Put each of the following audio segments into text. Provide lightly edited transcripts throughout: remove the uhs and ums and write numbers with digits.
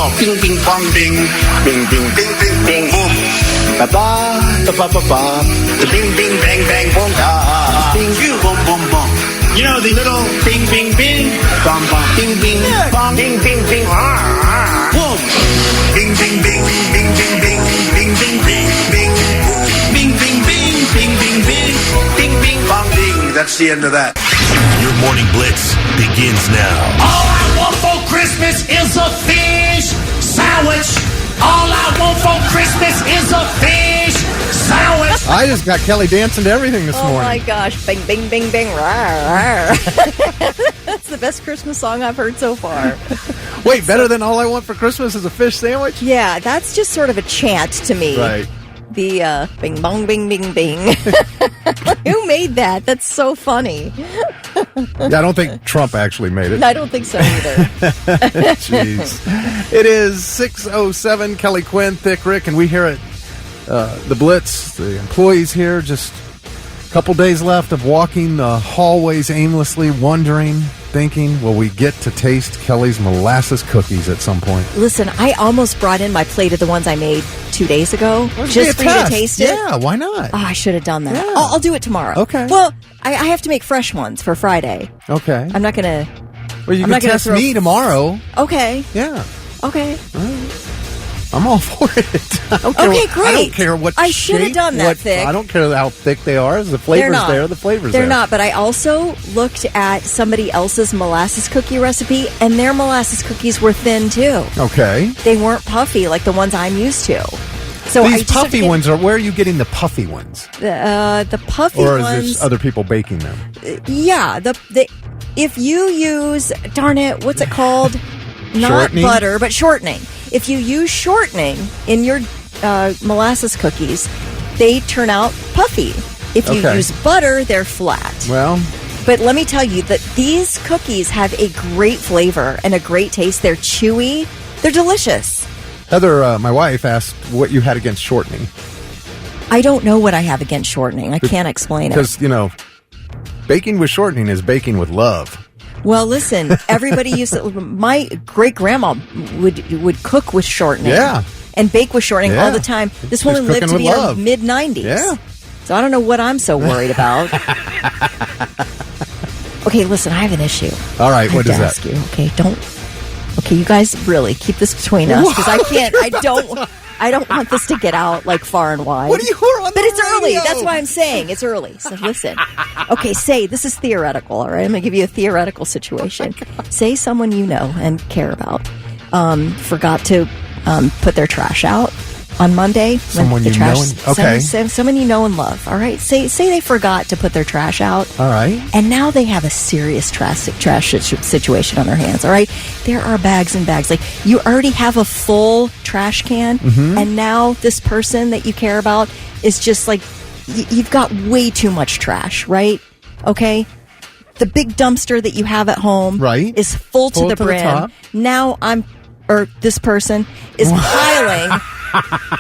boom, bing, bing, bong, bing, bing, bing, bing, bing, bing, boom. Ba ba ba ba ba ba. The bing, bing, bang, bang, boom, bing, bing, boom, boom, boom. You know the little bing, bing, bing, bong, bong, bing, bing, bong, bing, bing, bing, boom. Bing, bing, bing, bing, bing, bing, bing, bing, bing, bing, bing, bing, bing, bing, bing, bing, bing, bing, bong, bing. That's the end of that. Your Morning Blitz begins now. All I want for Christmas is a fish sandwich. All I want for Christmas is a fish sandwich. I just got Kelly dancing to everything this morning. Oh my gosh. Bing, bing, bing, bing. Rawr, rawr. That's the best Christmas song I've heard so far. Wait, better than All I Want for Christmas is a fish sandwich? Yeah, that's just sort of a chant to me. Right. The bing, bong, bing, bing, bing. Who made that? That's so funny. Yeah, I don't think Trump actually made it. I don't think so either. Jeez. It is 6:07, Kelly Quinn, Thick Rick, and we here at the Blitz, the employees here, just a couple days left of walking the hallways aimlessly, wondering, thinking, will we get to taste Kelly's molasses cookies at some point? Listen, I almost brought in my plate of the ones I made 2 days ago just for you to taste it. Yeah, why not? Oh, I should have done that. Yeah. I'll do it tomorrow. Okay. Well, I have to make fresh ones for Friday. Okay. I'm not going to... Well, you I'm can not gonna test throw- me tomorrow. Okay. Yeah. Okay. I'm all for it. Okay, great. I don't care what I should have shape, done that thick. I don't care how thick they are. The flavor's not. there. The flavor's They're there. not, but I also looked at somebody else's molasses cookie recipe, and their molasses cookies were thin, too. Okay. They weren't puffy like the ones I'm used to. So These puffy ones are, where are you getting the puffy ones? The puffy Or is ones... this other people baking them? Yeah, if you use, darn it, what's it called? Not Shortening? butter, but shortening. If you use shortening in your molasses cookies, they turn out puffy. If you Okay. use butter, they're flat. Well, But let me tell you that these cookies have a great flavor and a great taste. They're chewy. They're delicious. Heather, my wife, asked what you had against shortening. I don't know what I have against shortening. I can't explain it. Because, baking with shortening is baking with love. Well, listen, everybody used to... My great-grandma would cook with shortening. Yeah. And bake with shortening Yeah. all the time. This She's woman lived cooking to with be in her love. mid-90s. Yeah. So I don't know what I'm so worried about. Okay, listen, I have an issue. All right, I what have is to that? ask you. Okay, you guys really keep this between us because I can't. I don't want this to get out like far and wide. What are you on But the it's early. radio? That's why I'm saying it's early. So listen. Okay, say this is theoretical. All right, I'm going to give you a theoretical situation. Say someone you know and care about forgot to put their trash out on Monday. Someone the you trash, know and- okay. someone you know and love. All right. Say they forgot to put their trash out. All right. And now they have a serious trash situation on their hands, all right? There are bags and bags. Like, you already have a full trash can, and now this person that you care about is just like, you've got way too much trash, right? Okay? The big dumpster that you have at home Right. is full to the brim. top. Now this person is piling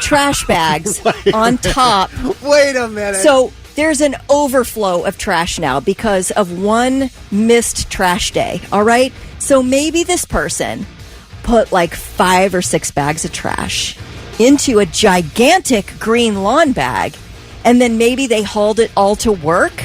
trash bags on top. Wait a minute. So there's an overflow of trash now because of one missed trash day. All right. So maybe this person put like 5 or 6 bags of trash into a gigantic green lawn bag. And then maybe they hauled it all to work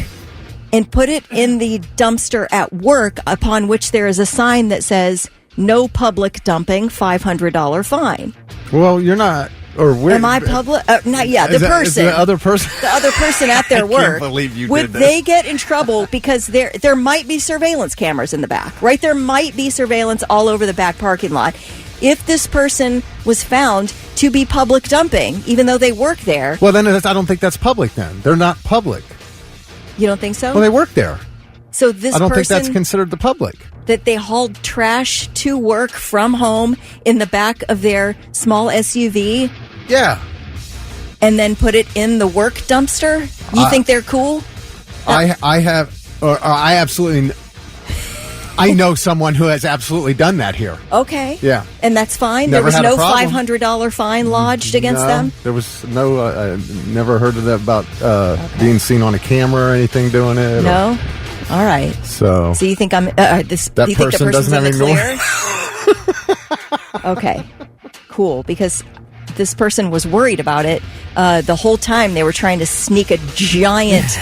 and put it in the dumpster at work, upon which there is a sign that says no public dumping, $500 fine. Well, you're not. Or where? Am I public? Not yet. Is The that- is person. the other person. The other person at their work. believe you would did this. they get in trouble because there might be surveillance cameras in the back, right? There might be surveillance all over the back parking lot. If this person was found to be public dumping, even though they work there, Well, then I don't think that's public. Then they're not public. you don't think so? Well, they work there. So this I don't think person that's considered the public. that they hauled trash to work from home in the back of their small SUV Yeah. and then put it in the work dumpster. You think they're cool? I absolutely. I know someone who has absolutely done that here. Okay. Yeah. And that's fine? Never there had a was no problem. $500 fine lodged against No, them? There was no. I never heard of that about being seen on a camera or anything doing it. No? All right. So So you think I'm... That you think the person person's doesn't in have the any clear? Okay. cool because this person was worried about it. The whole time they were trying to sneak a giant,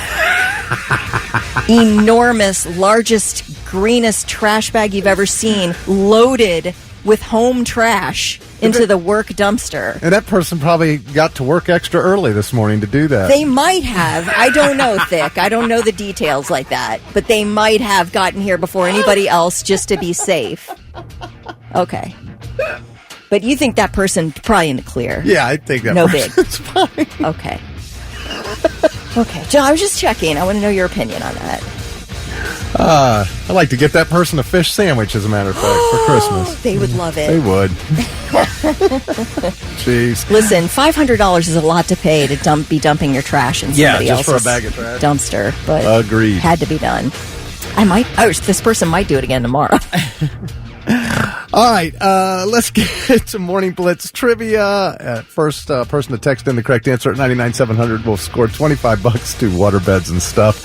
enormous, largest, greenest trash bag you've ever seen, loaded with home trash into the work dumpster. And that person probably got to work extra early this morning to do that. They might have. I don't know, Thick. I don't know the details like that. But they might have gotten here before anybody else just to be safe. Okay. But you think that person probably in the clear? Yeah, I think that no person's big. fine. Okay. Okay. John, I was just checking. I want to know your opinion on that. I'd like to get that person a fish sandwich, as a matter of fact, for Christmas. They would love it. They would. Jeez. Listen, $500 is a lot to pay to be dumping your trash in somebody just else's for a bag of trash. dumpster. But agreed. Had to be done. This person might do it again tomorrow. All right, let's get to Morning Blitz trivia. First person to text in the correct answer at 99700 will score $25 to waterbeds and stuff.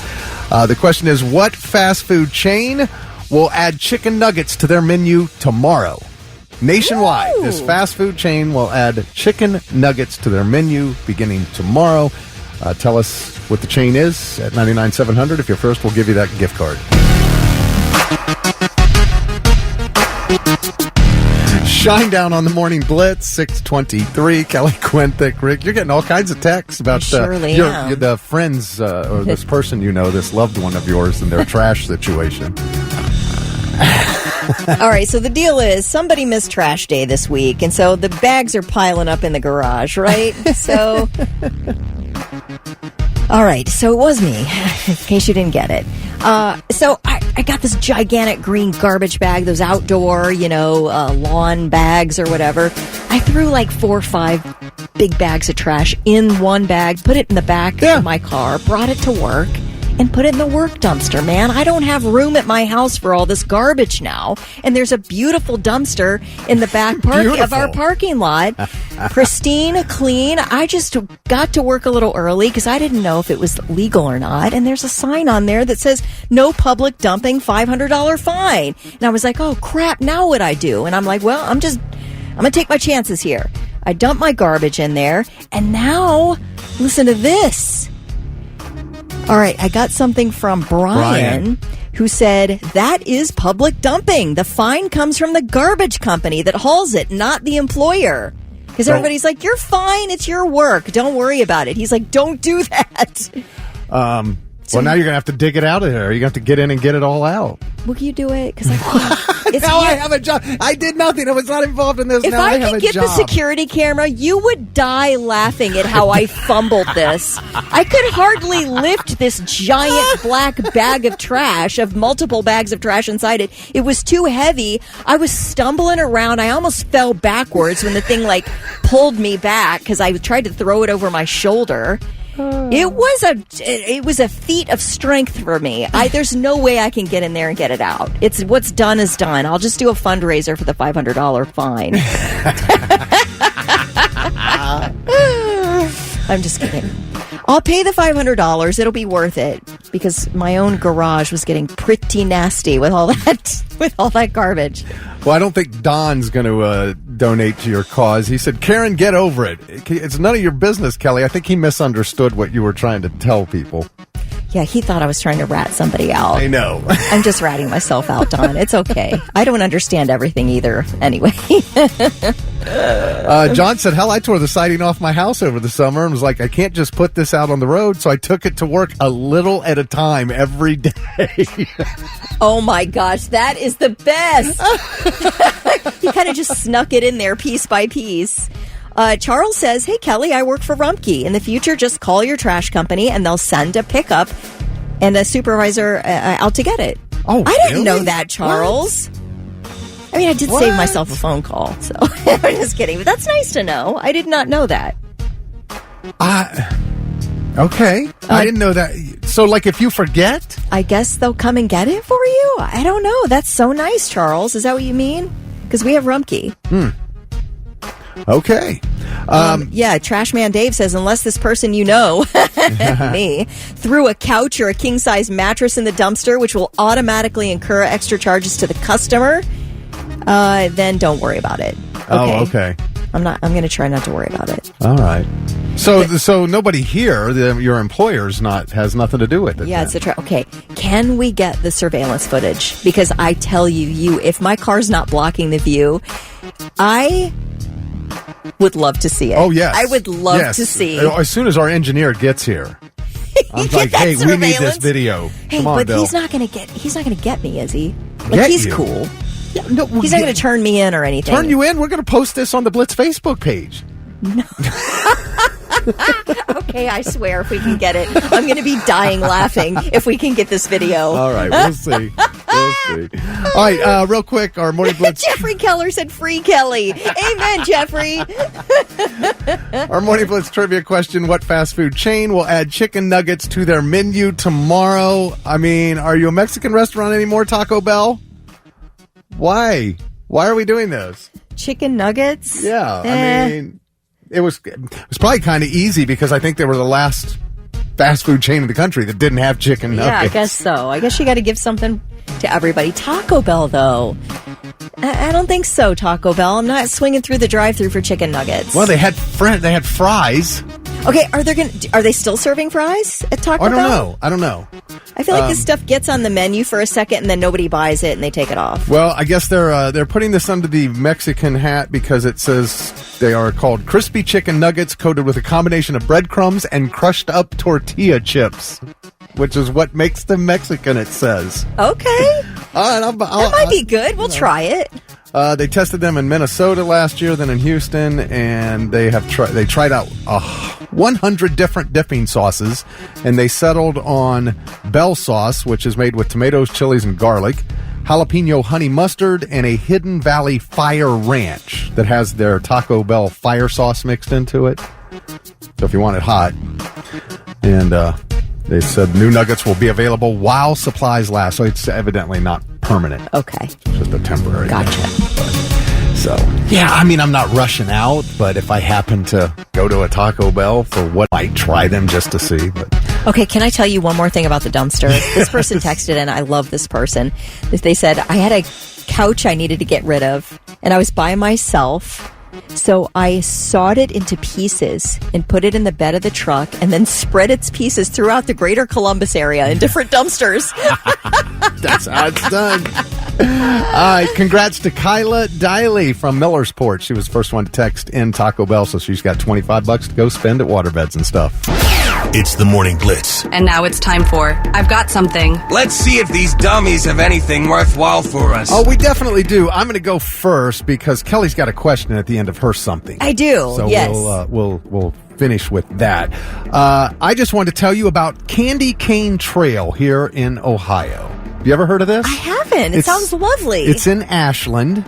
The question is, what fast food chain will add chicken nuggets to their menu tomorrow? Nationwide, this fast food chain will add chicken nuggets to their menu beginning tomorrow. Tell us what the chain is at 99700. If you're first, we'll give you that gift card. Shine down on the Morning Blitz, 623. Kelly, Quinn, Thick, Rick. You're getting all kinds of texts about the friends or this person you know, this loved one of yours and their trash situation. All right, so the deal is somebody missed trash day this week, and so the bags are piling up in the garage, right? So, all right, so it was me, in case you didn't get it. So I got this gigantic green garbage bag, those outdoor, lawn bags or whatever. I threw like 4 or 5 big bags of trash in one bag, put it in the back of my car, brought it to work, and put it in the work dumpster, man. I don't have room at my house for all this garbage now. And there's a beautiful dumpster in the back of our parking lot. Pristine, clean. I just got to work a little early because I didn't know if it was legal or not. And there's a sign on there that says, no public dumping, $500 fine. And I was like, oh, crap, now what I do? And I'm like, well, I'm going to take my chances here. I dumped my garbage in there. And now, listen to this. All right, I got something from Brian, who said, that is public dumping. The fine comes from the garbage company that hauls it, not the employer. Because everybody's like, you're fine, it's your work, don't worry about it. He's like, don't do that. Well, now you're going to have to dig it out of there. You're going to have to get in and get it all out. Will you do it? Because I have a job. I did nothing. I was not involved in this. If I could get the security camera, you would die laughing at how I fumbled this. I could hardly lift this giant black bag of trash, of multiple bags of trash inside it. It was too heavy. I was stumbling around. I almost fell backwards when the thing pulled me back because I tried to throw it over my shoulder. It was a feat of strength for me. There's no way I can get in there and get it out. It's what's done is done. I'll just do a fundraiser for the $500 fine. I'm just kidding. I'll pay the $500. It'll be worth it because my own garage was getting pretty nasty with all that garbage. Well, I don't think Don's going to donate to your cause. He said, Karen, get over it. It's none of your business, Kelly. I think he misunderstood what you were trying to tell people. Yeah, he thought I was trying to rat somebody out. I know. I'm just ratting myself out, Don. It's okay. I don't understand everything either. Anyway. John said, hell, I tore the siding off my house over the summer and was like, I can't just put this out on the road. So I took it to work a little at a time every day. Oh, my gosh. That is the best. He kind of just snuck it in there piece by piece. Charles says, hey, Kelly, I work for Rumpke. In the future, just call your trash company and they'll send a pickup and a supervisor out to get it. Oh, I didn't really? know that, Charles. What? I mean, I did save myself a phone call, so I'm just kidding. But that's nice to know. I did not know that. Okay. I didn't know that. So, if you forget? I guess they'll come and get it for you? I don't know. That's so nice, Charles. Is that what you mean? Because we have Rumpke. Okay. Yeah, Trash Man Dave says, unless this person me, threw a couch or a king-size mattress in the dumpster, which will automatically incur extra charges to the customer, then don't worry about it. Okay. Oh, okay. I'm going to try not to worry about it. All right. So nobody here, your employer's has nothing to do with it. Yeah, it's okay. Can we get the surveillance footage? Because I tell you, if my car's not blocking the view, I would love to see it. Oh, yes. I would love to see. As soon as our engineer gets here, I'm like, hey, we need this video. Hey, Come on, but Bill. he's not going to get me, is he? Like, he's cool. Yeah, no, he's not going to turn me in or anything. Turn you in? We're going to post this on the Blitz Facebook page. No. Okay, I swear, if we can get it, I'm going to be dying laughing if we can get this video. All right, we'll see. We'll see. All right, real quick, our Morning Blitz. Jeffrey Keller said free Kelly. Amen, Jeffrey. Our Morning Blitz trivia question: what fast food chain will add chicken nuggets to their menu tomorrow? I mean, are you a Mexican restaurant anymore, Taco Bell? Why? Why are we doing this? Chicken nuggets? Yeah, I mean, it was probably kind of easy because I think they were the last fast food chain in the country that didn't have chicken nuggets. Yeah, I guess so. I guess you got to give something to everybody. Taco Bell, though. I don't think so, Taco Bell. I'm not swinging through the drive-thru for chicken nuggets. Well, they had fries. Okay, are they still serving fries at Taco Bell? I don't know. I feel like this stuff gets on the menu for a second and then nobody buys it and they take it off. Well, I guess they're putting this under the Mexican hat because it says they are called crispy chicken nuggets coated with a combination of breadcrumbs and crushed up tortilla chips, which is what makes them Mexican, it says. Okay. That might be good. We'll try it. They tested them in Minnesota last year, then in Houston, and they tried out 100 different dipping sauces, and they settled on Bell sauce, which is made with tomatoes, chilies, and garlic, jalapeno honey mustard, and a Hidden Valley Fire Ranch that has their Taco Bell fire sauce mixed into it. So if you want it hot. And they said new nuggets will be available while supplies last, so it's evidently not permanent. Okay. It's just a temporary Gotcha. thing. So, yeah, I mean, I'm not rushing out, but if I happen to go to a Taco Bell for what, I might try them just to see. But okay, can I tell you one more thing about the dumpster? This person texted, and I love this person. They said, I had a couch I needed to get rid of, and I was by myself. So I sawed it into pieces and put it in the bed of the truck and then spread its pieces throughout the greater Columbus area in different dumpsters. That's how it's done. Congrats to Kyla Diley from Millersport. She was the first one to text in Taco Bell, so she's got $25 to go spend at waterbeds and stuff. It's the Morning Blitz. And now it's time for I've Got Something. Let's see if these dummies have anything worthwhile for us. Oh, we definitely do. I'm going to go first because Kelly's got a question at the end of her something. I do, so yes. We'll finish with that. I just want to tell you about Candy Cane Trail here in Ohio. Have you ever heard of this? I haven't. It sounds lovely. It's in Ashland,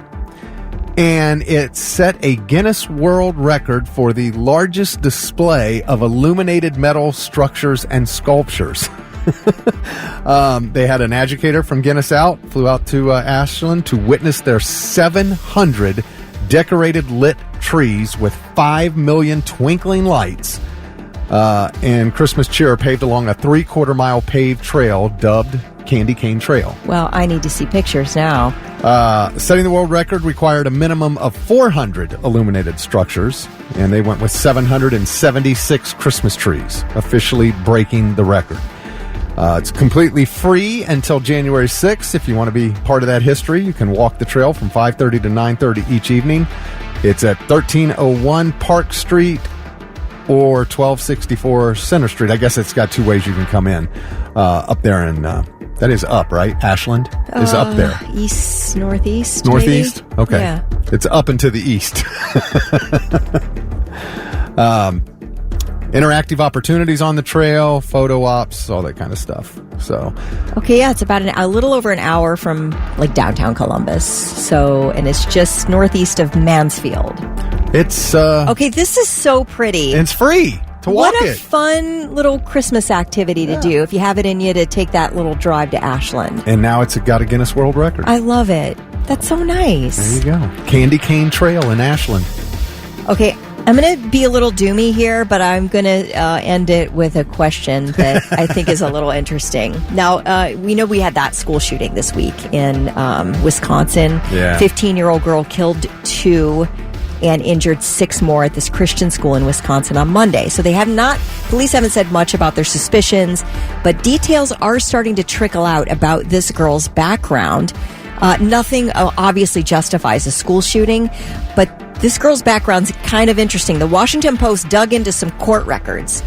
and it set a Guinness World Record for the largest display of illuminated metal structures and sculptures. They had an educator from Guinness flew out to Ashland to witness their 700 decorated lit trees with 5 million twinkling lights and Christmas cheer paved along a 3/4 mile paved trail dubbed Candy Cane Trail. Well, I need to see pictures now. Setting the world record required a minimum of 400 illuminated structures, and they went with 776 Christmas trees, officially breaking the record. It's completely free until January 6th. If you want to be part of that history, you can walk the trail from 5:30 to 9:30 each evening. It's at 1301 Park Street or 1264 Center Street. I guess it's got two ways you can come in. Up there in, that is up, right? Ashland is up there. East, northeast, Northeast? maybe? Okay. Yeah. It's up and to the east. Interactive opportunities on the trail, photo ops, all that kind of stuff. So, okay, yeah, it's about a little over an hour from like downtown Columbus. So, and it's just northeast of Mansfield. It's okay, this is so pretty. It's free to walk What a it. fun little Christmas activity to do if you have it in you to take that little drive to Ashland. And now it's got a Guinness World Record. I love it. That's so nice. There you go. Candy Cane Trail in Ashland. Okay, I'm going to be a little doomy here, but I'm going to end it with a question that I think is a little interesting. Now, we know we had that school shooting this week in Wisconsin. Yeah. 15-year-old girl killed 2. and injured 6 more at this Christian school in Wisconsin on Monday. So police haven't said much about their suspicions, but details are starting to trickle out about this girl's background. Nothing obviously justifies a school shooting, but this girl's background's kind of interesting. The Washington Post dug into some court records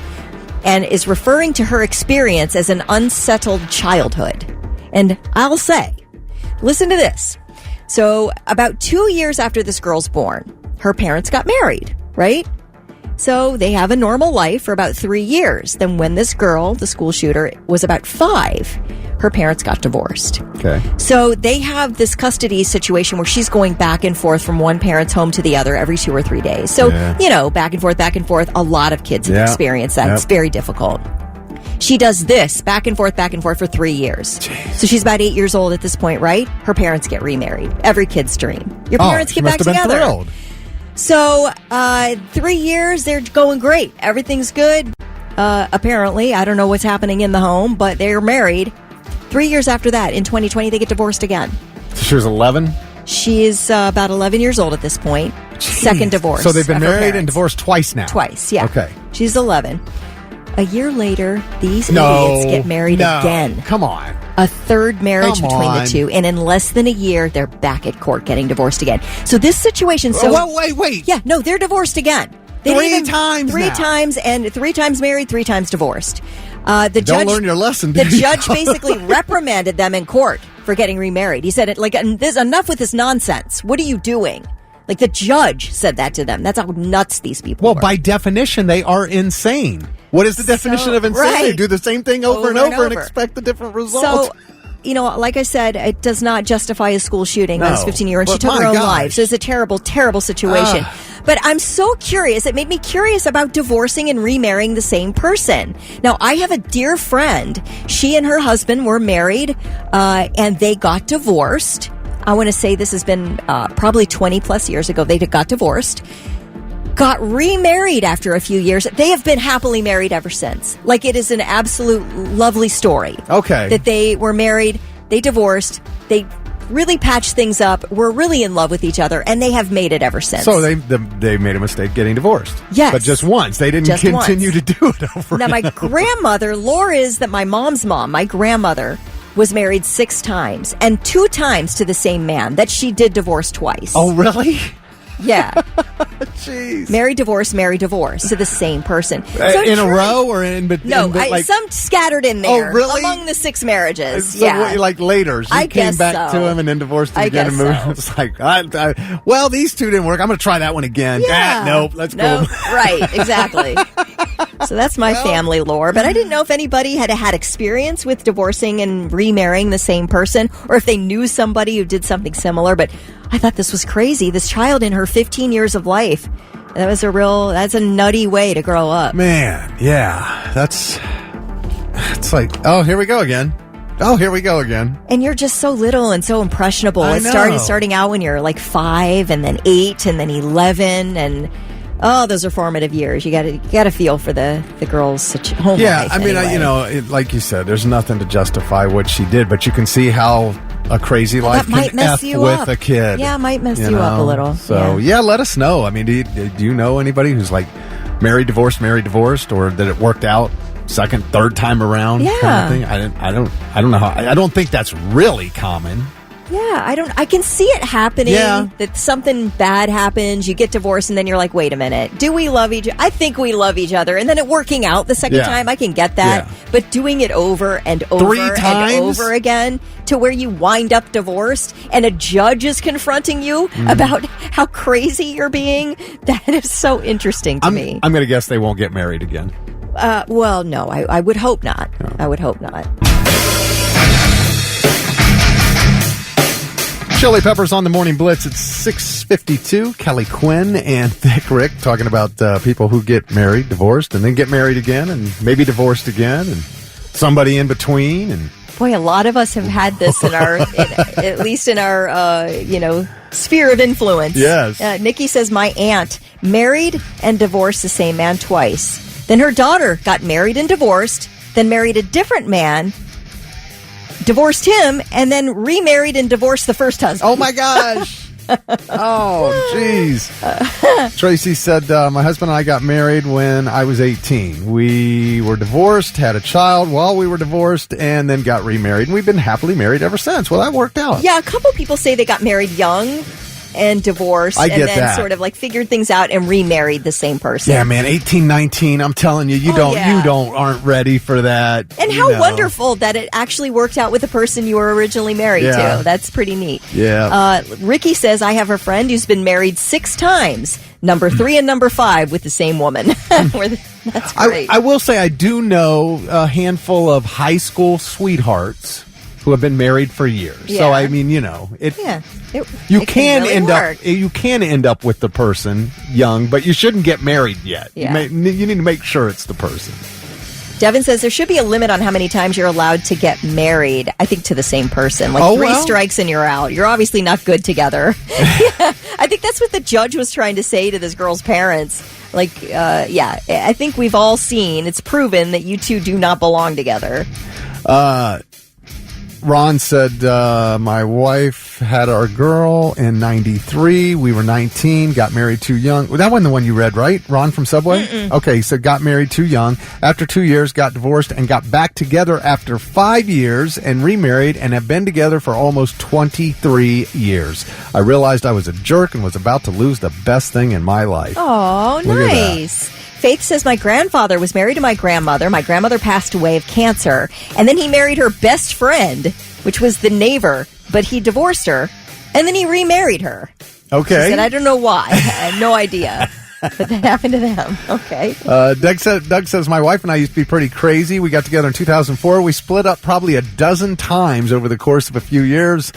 and is referring to her experience as an unsettled childhood. And I'll say, listen to this. So about 2 years after this girl's born, her parents got married, right? So they have a normal life for about 3 years. Then when this girl, the school shooter, was about 5, her parents got divorced. Okay. So they have this custody situation where she's going back and forth from one parent's home to the other every 2 or 3 days. So, back and forth. A lot of kids have experienced that. Yep. It's very difficult. She does this back and forth for 3 years. Jeez. So she's about 8 years old at this point, right? Her parents get remarried. Every kid's dream. Your parents get back together. Been thrilled. So 3 years, they're going great. Everything's good. Apparently, I don't know what's happening in the home, but they're married. 3 years after that, in 2020, they get divorced again. So she was 11? She's about 11 years old at this point. Jeez. Second divorce. So they've been married and divorced twice now? Twice, yeah. Okay. She's 11. A year later, these idiots get married again. Come on. A third marriage between the two, and in less than a year, they're back at court getting divorced again. So this situation... Wait. Yeah, no, they're divorced again. Three times and 3 times married, 3 times divorced. Don't learn your lesson, The judge basically reprimanded them in court for getting remarried. He said, "There's enough with this nonsense. What are you doing?" Like, the judge said that to them. That's how nuts these people were. Well, by definition, they are insane. What is the definition of insane? Right. They do the same thing over and over and expect a different result. So, like I said, it does not justify a school shooting when I was 15-year-old. She took her own life. So it's a terrible, terrible situation. But I'm so curious. It made me curious about divorcing and remarrying the same person. Now, I have a dear friend. She and her husband were married, and they got divorced. I want to say this has been probably 20 plus years ago. They got divorced, got remarried after a few years. They have been happily married ever since. Like, it is an absolute lovely story. Okay. That they were married, they divorced, they really patched things up, were really in love with each other, and they have made it ever since. So they made a mistake getting divorced. Yes. But just once. They didn't continue to do it over Now, my grandmother, lore is that my mom's mom, my grandmother, was married 6 times, and 2 times to the same man, that she did divorce twice. Oh, really? Yeah. Jeez. Married, divorce to the same person. In a row or in between? No, some scattered in there. Oh, really? Among the 6 marriages. So like later. She came back to him and then divorced him again and moved. So. It's like, well, these 2 didn't work. I'm going to try that one again. Yeah. Nope, let's go. Right, exactly. So that's my family lore. But I didn't know if anybody had experience with divorcing and remarrying the same person, or if they knew somebody who did something similar. But I thought this was crazy. This child in her 15 years of life, that's a nutty way to grow up. Man, yeah. It's like, here we go again. And you're just so little and so impressionable. I know. Starting out when you're like 5 and then 8 and then 11 and... Oh, those are formative years. You got to feel for the girl's home life. Yeah, I mean, anyway. like you said, there's nothing to justify what she did, but you can see how a crazy life can F with a kid. Yeah, it might mess you up a little. So, let us know. I mean, do you know anybody who's like married, divorced, or that it worked out second, third time around kind of thing? I don't know how. I don't think that's really common. Yeah, I can see it happening. Yeah. That something bad happens, you get divorced, and then you're like, wait a minute, do we love each other? I think we love each other. And then it working out the second time, I can get that. Yeah. But doing it over and over and over again to where you wind up divorced and a judge is confronting you about how crazy you're being, that is so interesting to me. I'm going to guess they won't get married again. Well, no, I would hope not. No. I would hope not. Chili Peppers on the Morning Blitz. It's 6:52. Kelly Quinn and Thick Rick talking about people who get married, divorced, and then get married again, and maybe divorced again, and somebody in between. And boy, a lot of us have had this in our, at least in our, sphere of influence. Yes. Nikki says my aunt married and divorced the same man twice. Then her daughter got married and divorced, then married a different man, divorced him, and then remarried and divorced the first husband. Oh my gosh. Oh, jeez. Tracy said, my husband and I got married when I was 18. We were divorced, had a child while we were divorced, and then got remarried. And we've been happily married ever since. Well, that worked out. Yeah, a couple people say they got married young and divorced I get and then that. sort of like figured things out and remarried the same person. Yeah, man, 18, 19, I'm telling you, you aren't ready for that. And how wonderful that it actually worked out with the person you were originally married to. That's pretty neat. Yeah. Ricky says, I have a friend who's been married 6 times, number 3 and number 5 with the same woman. That's great. I will say I do know a handful of high school sweethearts who have been married for years. Yeah. So I mean, you can end up with the person young, but you shouldn't get married yet. Yeah. You need to make sure it's the person. Devin says there should be a limit on how many times you're allowed to get married, I think, to the same person. Like 3 strikes and you're out. You're obviously not good together. I think that's what the judge was trying to say to this girl's parents. Like, I think we've all seen, it's proven that you two do not belong together. Ron said, my wife had our girl in 93. We were 19, got married too young. Well, that wasn't the one you read, right? Ron from Subway? Mm-mm. Okay, he said got married too young. After 2 years, got divorced and got back together after 5 years and remarried and have been together for almost 23 years. I realized I was a jerk and was about to lose the best thing in my life. Oh, nice. Faith says, my grandfather was married to my grandmother. My grandmother passed away of cancer. And then he married her best friend, which was the neighbor. But he divorced her. And then he remarried her. Okay. She said, I don't know why. I have no idea. But that happened to them. Okay. Doug says, my wife and I used to be pretty crazy. We got together in 2004. We split up probably a dozen times over the course of a few years.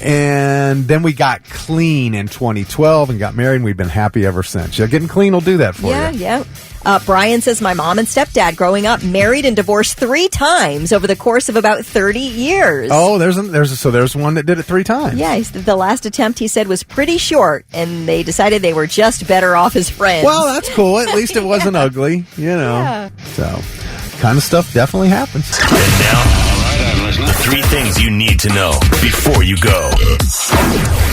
And then we got clean in 2012 and got married, and we've been happy ever since. Yeah, getting clean will do that for you. Yeah. Brian says, my mom and stepdad growing up married and divorced 3 times over the course of about 30 years. Oh, there's one that did it 3 times. Yeah, the last attempt, he said, was pretty short, and they decided they were just better off as friends. Well, that's cool. At least it wasn't ugly, Yeah. So, kind of stuff definitely happens. And now, the 3 things you need to know before you go.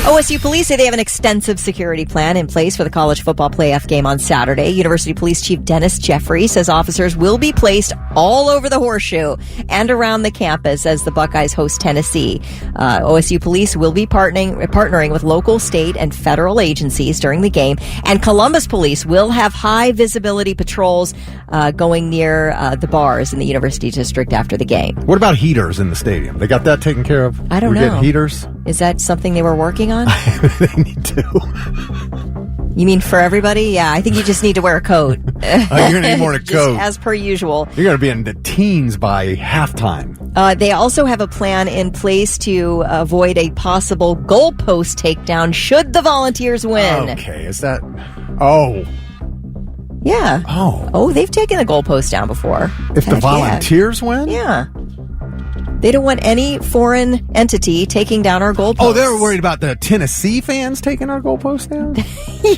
OSU police say they have an extensive security plan in place for the college football playoff game on Saturday. University Police Chief Dennis Jeffrey says officers will be placed all over the horseshoe and around the campus as the Buckeyes host Tennessee. OSU police will be partnering with local, state, and federal agencies during the game. And Columbus police will have high visibility patrols going near the bars in the University District after the game. What about heaters in the stadium? They got that taken care of? I don't know. We get heaters? Is that something they were working on? They need to. You mean for everybody? Yeah, I think you just need to wear a coat. You're going to need more than a coat. As per usual. You're going to be in the teens by halftime. They also have a plan in place to avoid a possible goalpost takedown should the Volunteers win. Okay, is that... Oh. Yeah. Oh, they've taken a goalpost down before. If the Volunteers win? Yeah. They don't want any foreign entity taking down our goalposts. Oh, they're worried about the Tennessee fans taking our goalposts down?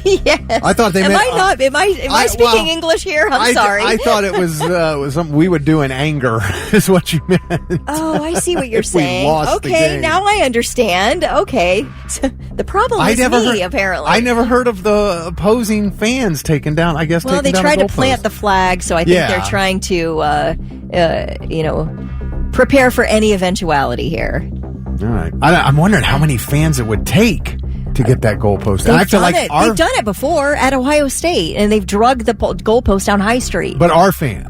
Yes. I thought they meant... Am I speaking English here? I'm sorry. I thought it was something we would do in anger, is what you meant. Oh, I see what you're saying. We lost the game. Now I understand. Okay. So the problem is apparently. I never heard of the opposing fans taking down, I guess, Well, they tried to plant the flag, so I think they're trying to, prepare for any eventuality here. All right. I'm wondering how many fans it would take to get that goalpost. They've done it before at Ohio State, and they've drugged the goalpost down High Street. But our fans.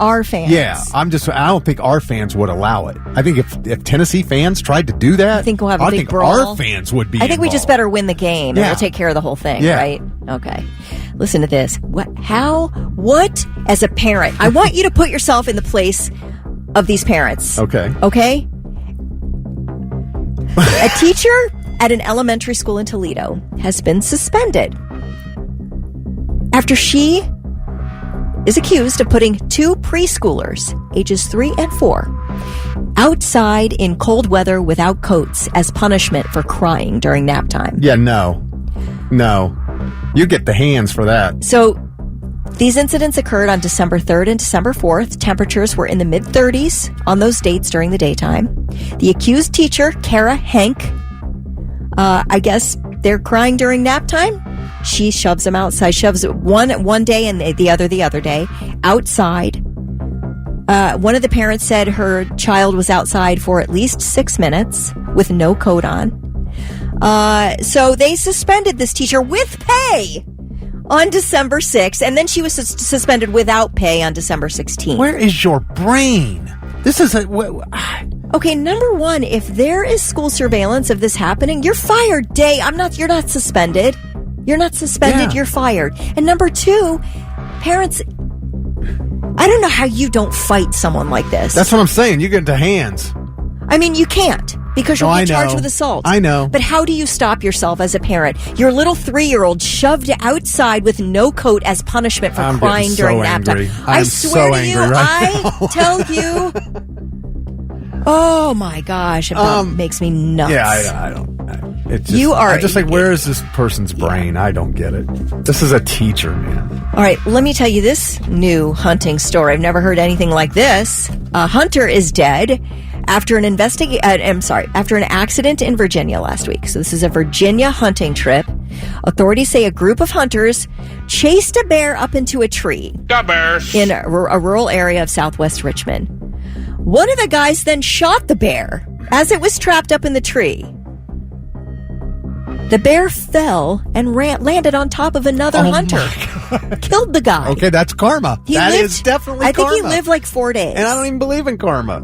Yeah, I don't think our fans would allow it. I think if Tennessee fans tried to do that, I think we'll have a big brawl. Our fans would be I think we just better win the game, and we'll take care of the whole thing, right? Okay. Listen to this. What, as a parent, I want you to put yourself in the place of these parents. Okay. A teacher at an elementary school in Toledo has been suspended after she is accused of putting 2 preschoolers, ages 3 and 4, outside in cold weather without coats as punishment for crying during nap time. Yeah, no. You get the hands for that. So these incidents occurred on December 3rd and December 4th. Temperatures were in the mid-30s on those dates during the daytime. The accused teacher, Kara Hank, I guess they're crying during nap time, she shoves them outside. Shoves one day and the other day outside. One of the parents said her child was outside for at least 6 minutes with no coat on. So they suspended this teacher with pay on December 6th, and then she was suspended without pay on December 16th. Where is your brain? This is Okay, number one, if there is school surveillance of this happening, you're fired. You're not suspended. You're not suspended, Yeah. You're fired. And number two, parents, I don't know how you don't fight someone like this. That's what I'm saying. You get into hands. I mean, you can't, because you'll No, get I charged know. with assault. I know. But how do you stop yourself as a parent? Your little 3-year-old shoved outside with no coat as punishment for I'm crying getting during so nap angry. time. I I am swear so to you, angry right I now. tell you. Oh my gosh, it makes me nuts. Yeah, I don't. It's just, You are- I'm just like, where is this person's brain? I don't get it. This is a teacher, man. All right, let me tell you this new hunting story. I've never heard anything like this. A hunter is dead after an after an accident in Virginia last week. So this is a Virginia hunting trip. Authorities say a group of hunters chased a bear up into a tree in a rural area of southwest Richmond. One of the guys then shot the bear as it was trapped up in the tree. The bear fell and landed on top of another hunter. Killed the guy. Okay, that's karma. That is definitely I think karma. he lived like 4 days. And I don't even believe in karma.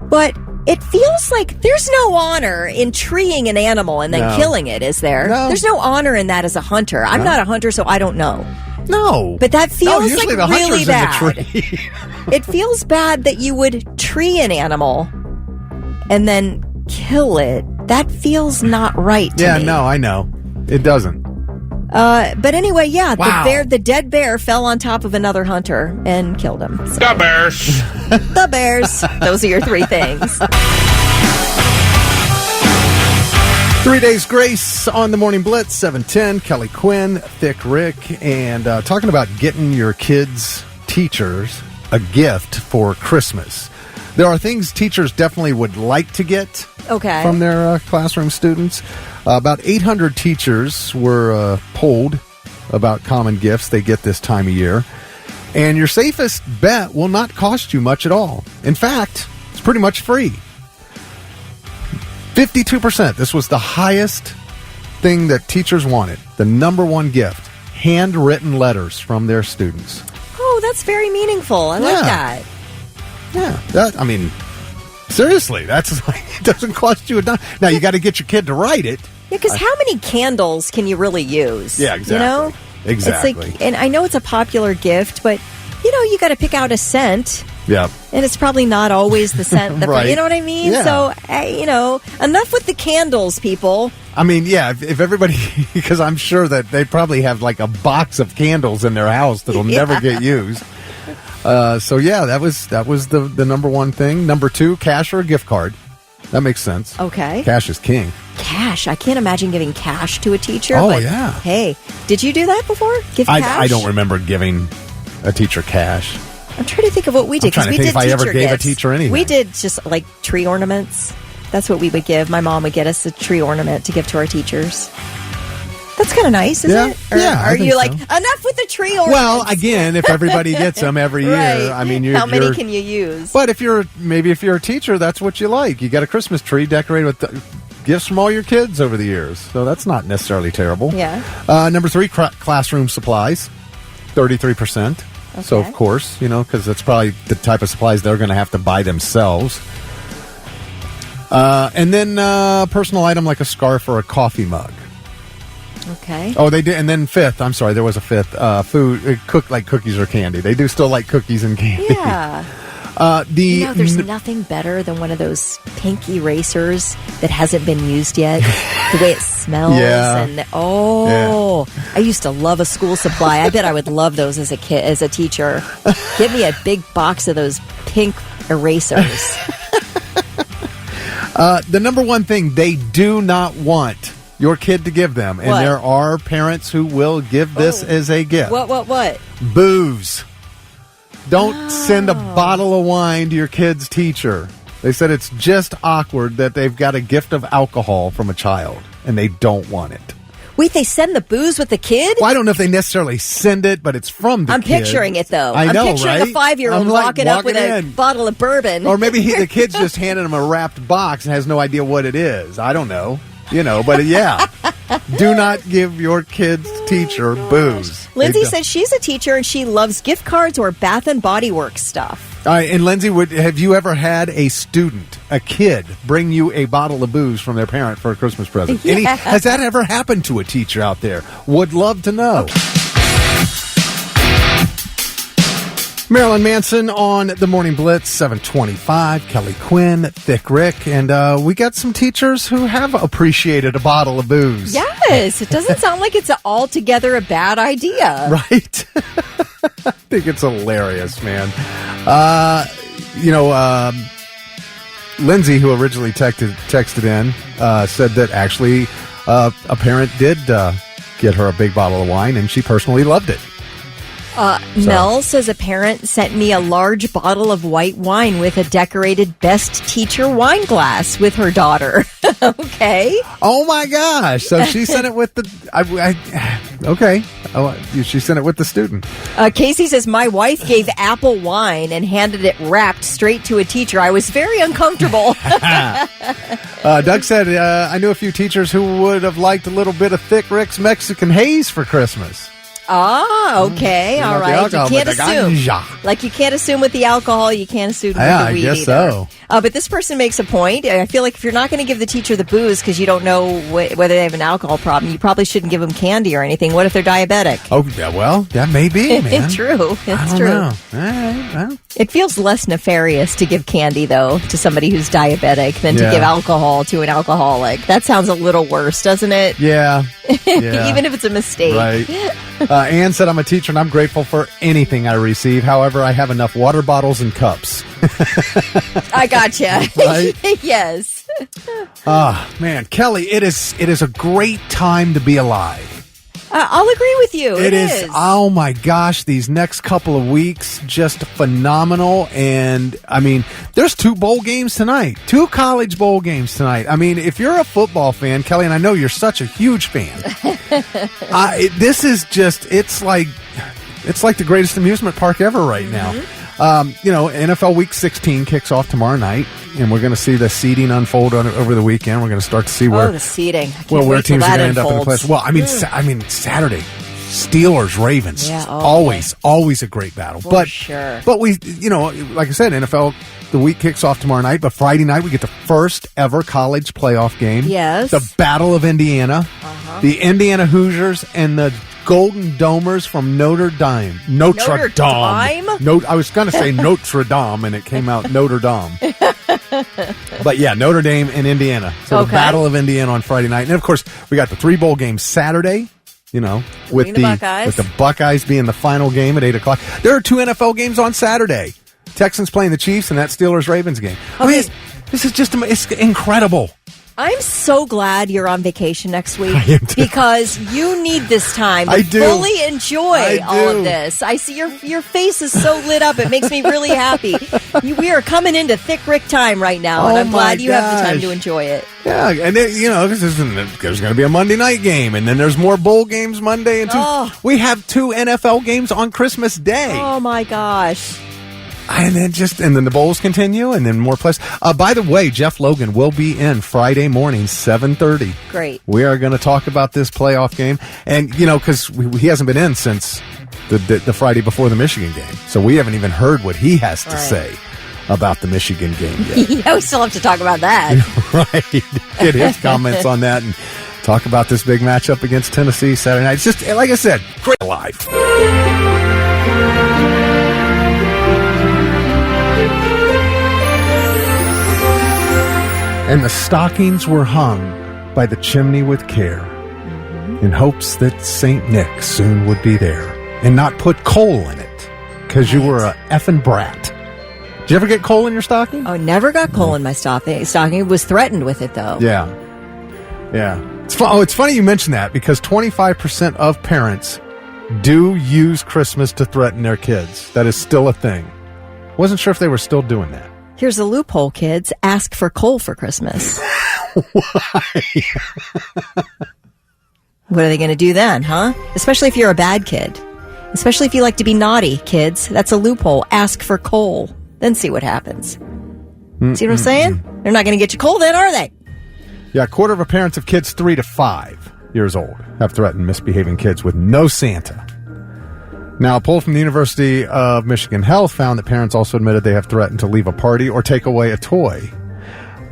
But it feels like there's no honor in treeing an animal and then No. killing it, is there? No. There's no honor in that as a hunter. I'm not a hunter, so I don't know. No. But that feels usually like the really hunter's bad. in the tree. It feels bad that you would tree an animal and then kill it. That feels not right to Yeah, me. no, I know. It doesn't. But anyway, yeah, Wow. the dead bear fell on top of another hunter and killed him. So, The Bears. the bears. Those are your 3 things. 3 Days Grace on the Morning Blitz, 7:10. Kelly Quinn, Thick Rick, and talking about getting your kids' teachers a gift for Christmas. There are things teachers definitely would like to get Okay. from their classroom students. About 800 teachers were polled about common gifts they get this time of year. And your safest bet will not cost you much at all. In fact, it's pretty much free. 52%. This was the highest thing that teachers wanted. The number one gift. Handwritten letters from their students. Oh, that's very meaningful. I like Yeah. that. I mean, seriously, that's like, it doesn't cost you a dime. Now, you got to get your kid to write it. Yeah, because how many candles can you really use? Yeah, exactly. You know? Exactly. It's like, and I know it's a popular gift, but, you got to pick out a scent. Yeah. And it's probably not always the scent. Right. You know what I mean? Yeah. So, enough with the candles, people. I mean, yeah, if everybody, because I'm sure that they probably have like a box of candles in their house that'll never get used. So yeah, that was the number one thing. Number 2, cash or a gift card. That makes sense. Okay. Cash is king. Cash. I can't imagine giving cash to a teacher. Oh, but, yeah. Hey, did you do that before? Give cash? I don't remember giving a teacher cash. I'm trying to think of what we did. I'm trying 'cause to we think did if I ever teacher gave a gifts. teacher anything. We did just like tree ornaments. That's what we would give. My mom would get us a tree ornament to give to our teachers. That's kind of nice, isn't Yeah. it? Or Yeah, I are think you like, so. enough with the tree ornaments? Well, again, if everybody gets them every year, Right. I mean, how many can you use? But if you're a teacher, that's what you like. You got a Christmas tree decorated with gifts from all your kids over the years, so that's not necessarily terrible. Yeah. Number 3, classroom supplies, 33%. So Okay. of course, because that's probably the type of supplies they're going to have to buy themselves. And then personal item like a scarf or a coffee mug. Okay. Oh, they did. And then 5th, I'm sorry, there was a 5th. Food, cook like cookies or candy. They do still like cookies and candy. Yeah. There's nothing better than one of those pink erasers that hasn't been used yet. The way it smells. Yeah. And I used to love a school supply. I bet I would love those as a kid, as a teacher. Give me a big box of those pink erasers. The number one thing they do not want your kid to give them, and What? there are parents who will give this as a gift. What? Booze. Don't send a bottle of wine to your kid's teacher. They said it's just awkward that they've got a gift of alcohol from a child, and they don't want it. Wait, they send the booze with the kid? Well, I don't know if they necessarily send it, but it's from the I'm kid. picturing it, though. I know, I'm picturing right? a 5-year-old I'm like walking up with a in. bottle of bourbon. Or maybe the kid's just handing him a wrapped box and has no idea what it is. I don't know. But yeah. Do not give your kid's teacher booze. Lindsay says she's a teacher and she loves gift cards or Bath and Body Works stuff. All right, and Lindsay, have you ever had a student, a kid, bring you a bottle of booze from their parent for a Christmas present? Yeah. Has that ever happened to a teacher out there? Would love to know. Okay. Marilyn Manson on the Morning Blitz, 725. Kelly Quinn, Thick Rick, and we got some teachers who have appreciated a bottle of booze. Yes, it doesn't sound like it's altogether a bad idea. Right? I think it's hilarious, man. Lindsay, who originally texted in, said that actually a parent did get her a big bottle of wine, and she personally loved it. Mel says a parent sent me a large bottle of white wine with a decorated best teacher wine glass with her daughter. Okay. Oh my gosh! So she sent it with the. Okay. Oh, she sent it with the student. Casey says my wife gave apple wine and handed it wrapped straight to a teacher. I was very uncomfortable. Doug said I knew a few teachers who would have liked a little bit of Thick Rick's Mexican Haze for Christmas. Ah, okay, all right. You can't assume. Ganja. Like, you can't assume with the alcohol, you can't assume with the weed I guess either. so. But this person makes a point. I feel like if you're not going to give the teacher the booze because you don't know whether they have an alcohol problem, you probably shouldn't give them candy or anything. What if they're diabetic? Oh, well, that may be, man. True. It's I don't true. know. All right, well. It feels less nefarious to give candy, though, to somebody who's diabetic than to give alcohol to an alcoholic. That sounds a little worse, doesn't it? Yeah. Even if it's a mistake. Right. Ann said, I'm a teacher and I'm grateful for anything I receive. However, I have enough water bottles and cups. I gotcha. Right? Yes. Man, Kelly, it is a great time to be alive. I'll agree with you. It is. Oh my gosh, these next couple of weeks, just phenomenal. And I mean, there's 2 bowl games tonight, 2 college bowl games tonight. I mean, if you're a football fan, Kelly, and I know you're such a huge fan, this is just, it's like the greatest amusement park ever right now. NFL Week 16 kicks off tomorrow night, and we're going to see the seeding unfold over the weekend. We're going to start to see where the seeding. where teams are going to end up in the playoffs. Well, I mean, Saturday, Steelers, Ravens, always a great battle. For sure. But we, like I said, NFL. The week kicks off tomorrow night, but Friday night we get the first ever college playoff game. Yes. The Battle of Indiana. The Indiana Hoosiers and the Golden Domers from Notre Dame. Notre Dame? I was going to say Notre Dame, and it came out Notre Dame. But yeah, Notre Dame and Indiana. So the Battle of Indiana on Friday night. And of course, we got the 3 bowl games Saturday. With the Buckeyes being the final game at 8 o'clock. There are 2 NFL games on Saturday. Texans playing the Chiefs and that Steelers-Ravens game. I mean, this is just it's incredible. I'm so glad you're on vacation next week I am too. because you need this time to fully enjoy all of this. I see your face is so lit up. It makes me really happy. We are coming into Thick Rick time right now, and I'm glad you have the time to enjoy it. Yeah, and there's going to be a Monday night game, and then there's more bowl games Monday and Tuesday. We have 2 NFL games on Christmas Day. Oh my gosh. And then the bowls continue, and then more plays. By the way, Jeff Logan will be in Friday morning, 7:30. Great. We are going to talk about this playoff game, and because he hasn't been in since the Friday before the Michigan game, so we haven't even heard what he has to say about the Michigan game yet. We still have to talk about that. Right. Get his comments on that and talk about this big matchup against Tennessee Saturday night. It's just, like I said, great life. And the stockings were hung by the chimney with care, in hopes that St. Nick soon would be there and not put coal in it, because you were a effing brat. Did you ever get coal in your stocking? Oh, never got coal in my stocking. Was threatened with it, though. Yeah. It's funny you mention that, because 25% of parents do use Christmas to threaten their kids. That is still a thing. Wasn't sure if they were still doing that. Here's a loophole, kids. Ask for coal for Christmas. Why? What are they going to do then, huh? Especially if you're a bad kid. Especially if you like to be naughty, kids. That's a loophole. Ask for coal. Then see what happens. See what I'm saying? They're not going to get you coal then, are they? Yeah, a quarter of the parents of kids 3 to 5 years old have threatened misbehaving kids with no Santa. Now, a poll from the University of Michigan Health found that parents also admitted they have threatened to leave a party or take away a toy.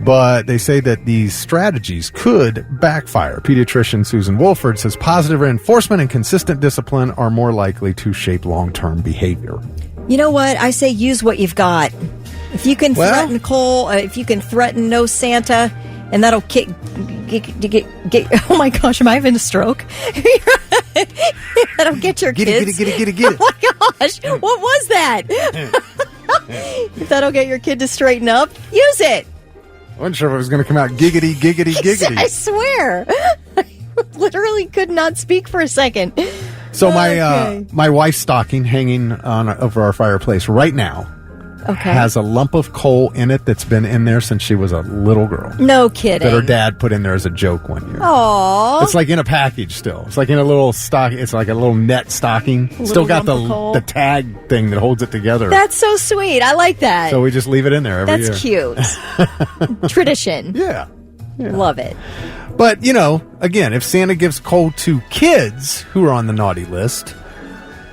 But they say that these strategies could backfire. Pediatrician Susan Wolford says positive reinforcement and consistent discipline are more likely to shape long-term behavior. You know what? I say use what you've got. If you can threaten coal, if you can threaten no Santa, and that'll get oh my gosh, am I having a stroke? That'll get your kids. Get it. Oh my gosh, what was that? If that'll get your kid to straighten up, use it. I wasn't sure if it was going to come out giggity. I swear. I literally could not speak for a second. So my wife's stocking hanging on over our fireplace right now has a lump of coal in it that's been in there since she was a little girl. No kidding. That her dad put in there as a joke one year. Aww. It's like in a package still. It's like in a little stock. It's like a little net stocking. Still got the tag thing that holds it together. That's so sweet. I like that. So we just leave it in there every year. That's cute. Tradition. Yeah. Love it. But, again, if Santa gives coal to kids who are on the naughty list,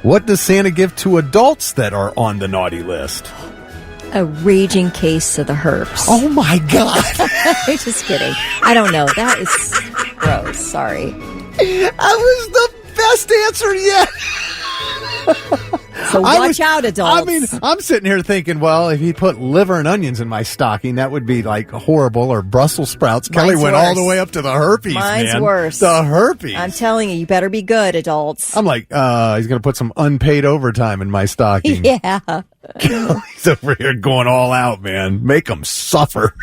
what does Santa give to adults that are on the naughty list? A raging case of the herpes. Oh, my God. I'm just kidding. I don't know. That is gross. Sorry. That was the best answer yet. So watch out, adults. I mean, I'm sitting here thinking, well, if he put liver and onions in my stocking, that would be like horrible, or Brussels sprouts. Kelly went all the way up to the herpes, Mine's man. worse. The herpes. I'm telling you better be good, adults. I'm like, he's going to put some unpaid overtime in my stocking. Yeah. He's over here going all out, man. Make them suffer.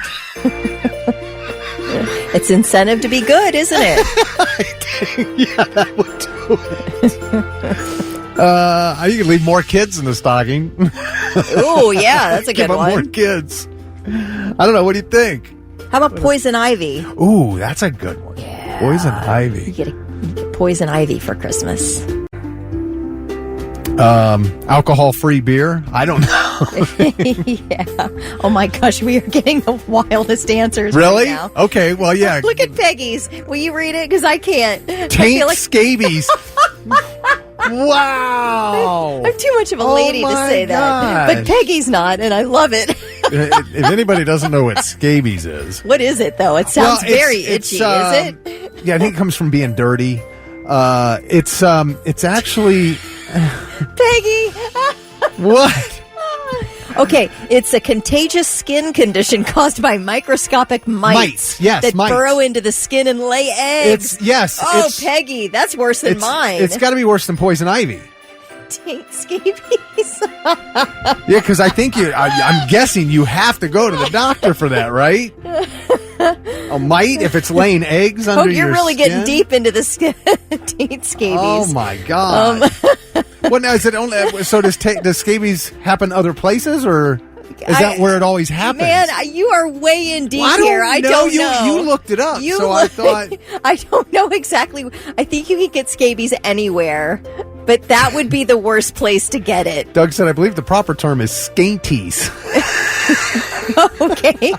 It's incentive to be good, isn't it? Yeah, that would do it. You can leave more kids in the stocking. Oh, yeah, that's a good one. More kids. I don't know. What do you think? How about poison ivy? Ooh, that's a good one. Yeah. Poison ivy. You get poison ivy for Christmas. Alcohol-free beer? I don't know. Yeah. Oh my gosh, we are getting the wildest answers. Really? Right now. Okay, well, yeah. Look at Peggy's. Will you read it? Because I can't. Taint Scabies. Wow. I'm too much of a lady to say that. But Peggy's not, and I love it. If anybody doesn't know what scabies is. What is it, though? It sounds very itchy, is it? Yeah, I think it comes from being dirty. It's actually... Peggy! What? Okay, it's a contagious skin condition caused by microscopic mites. Yes, that mites. burrow into the skin and lay eggs. Peggy, that's worse than mine. It's got to be worse than poison ivy. Taint Scabies. Yeah, because I think I'm guessing you have to go to the doctor for that, right? A mite if it's laying eggs under your skin? You're really getting deep into the taint scabies. Oh my God! Well, now is it only? So does scabies happen other places, or is that where it always happens? Man, you are way in deep here. I don't know. You looked it up, I thought. I don't know exactly. I think you can get scabies anywhere, but that would be the worst place to get it. Doug said, I believe the proper term is scanties. Okay.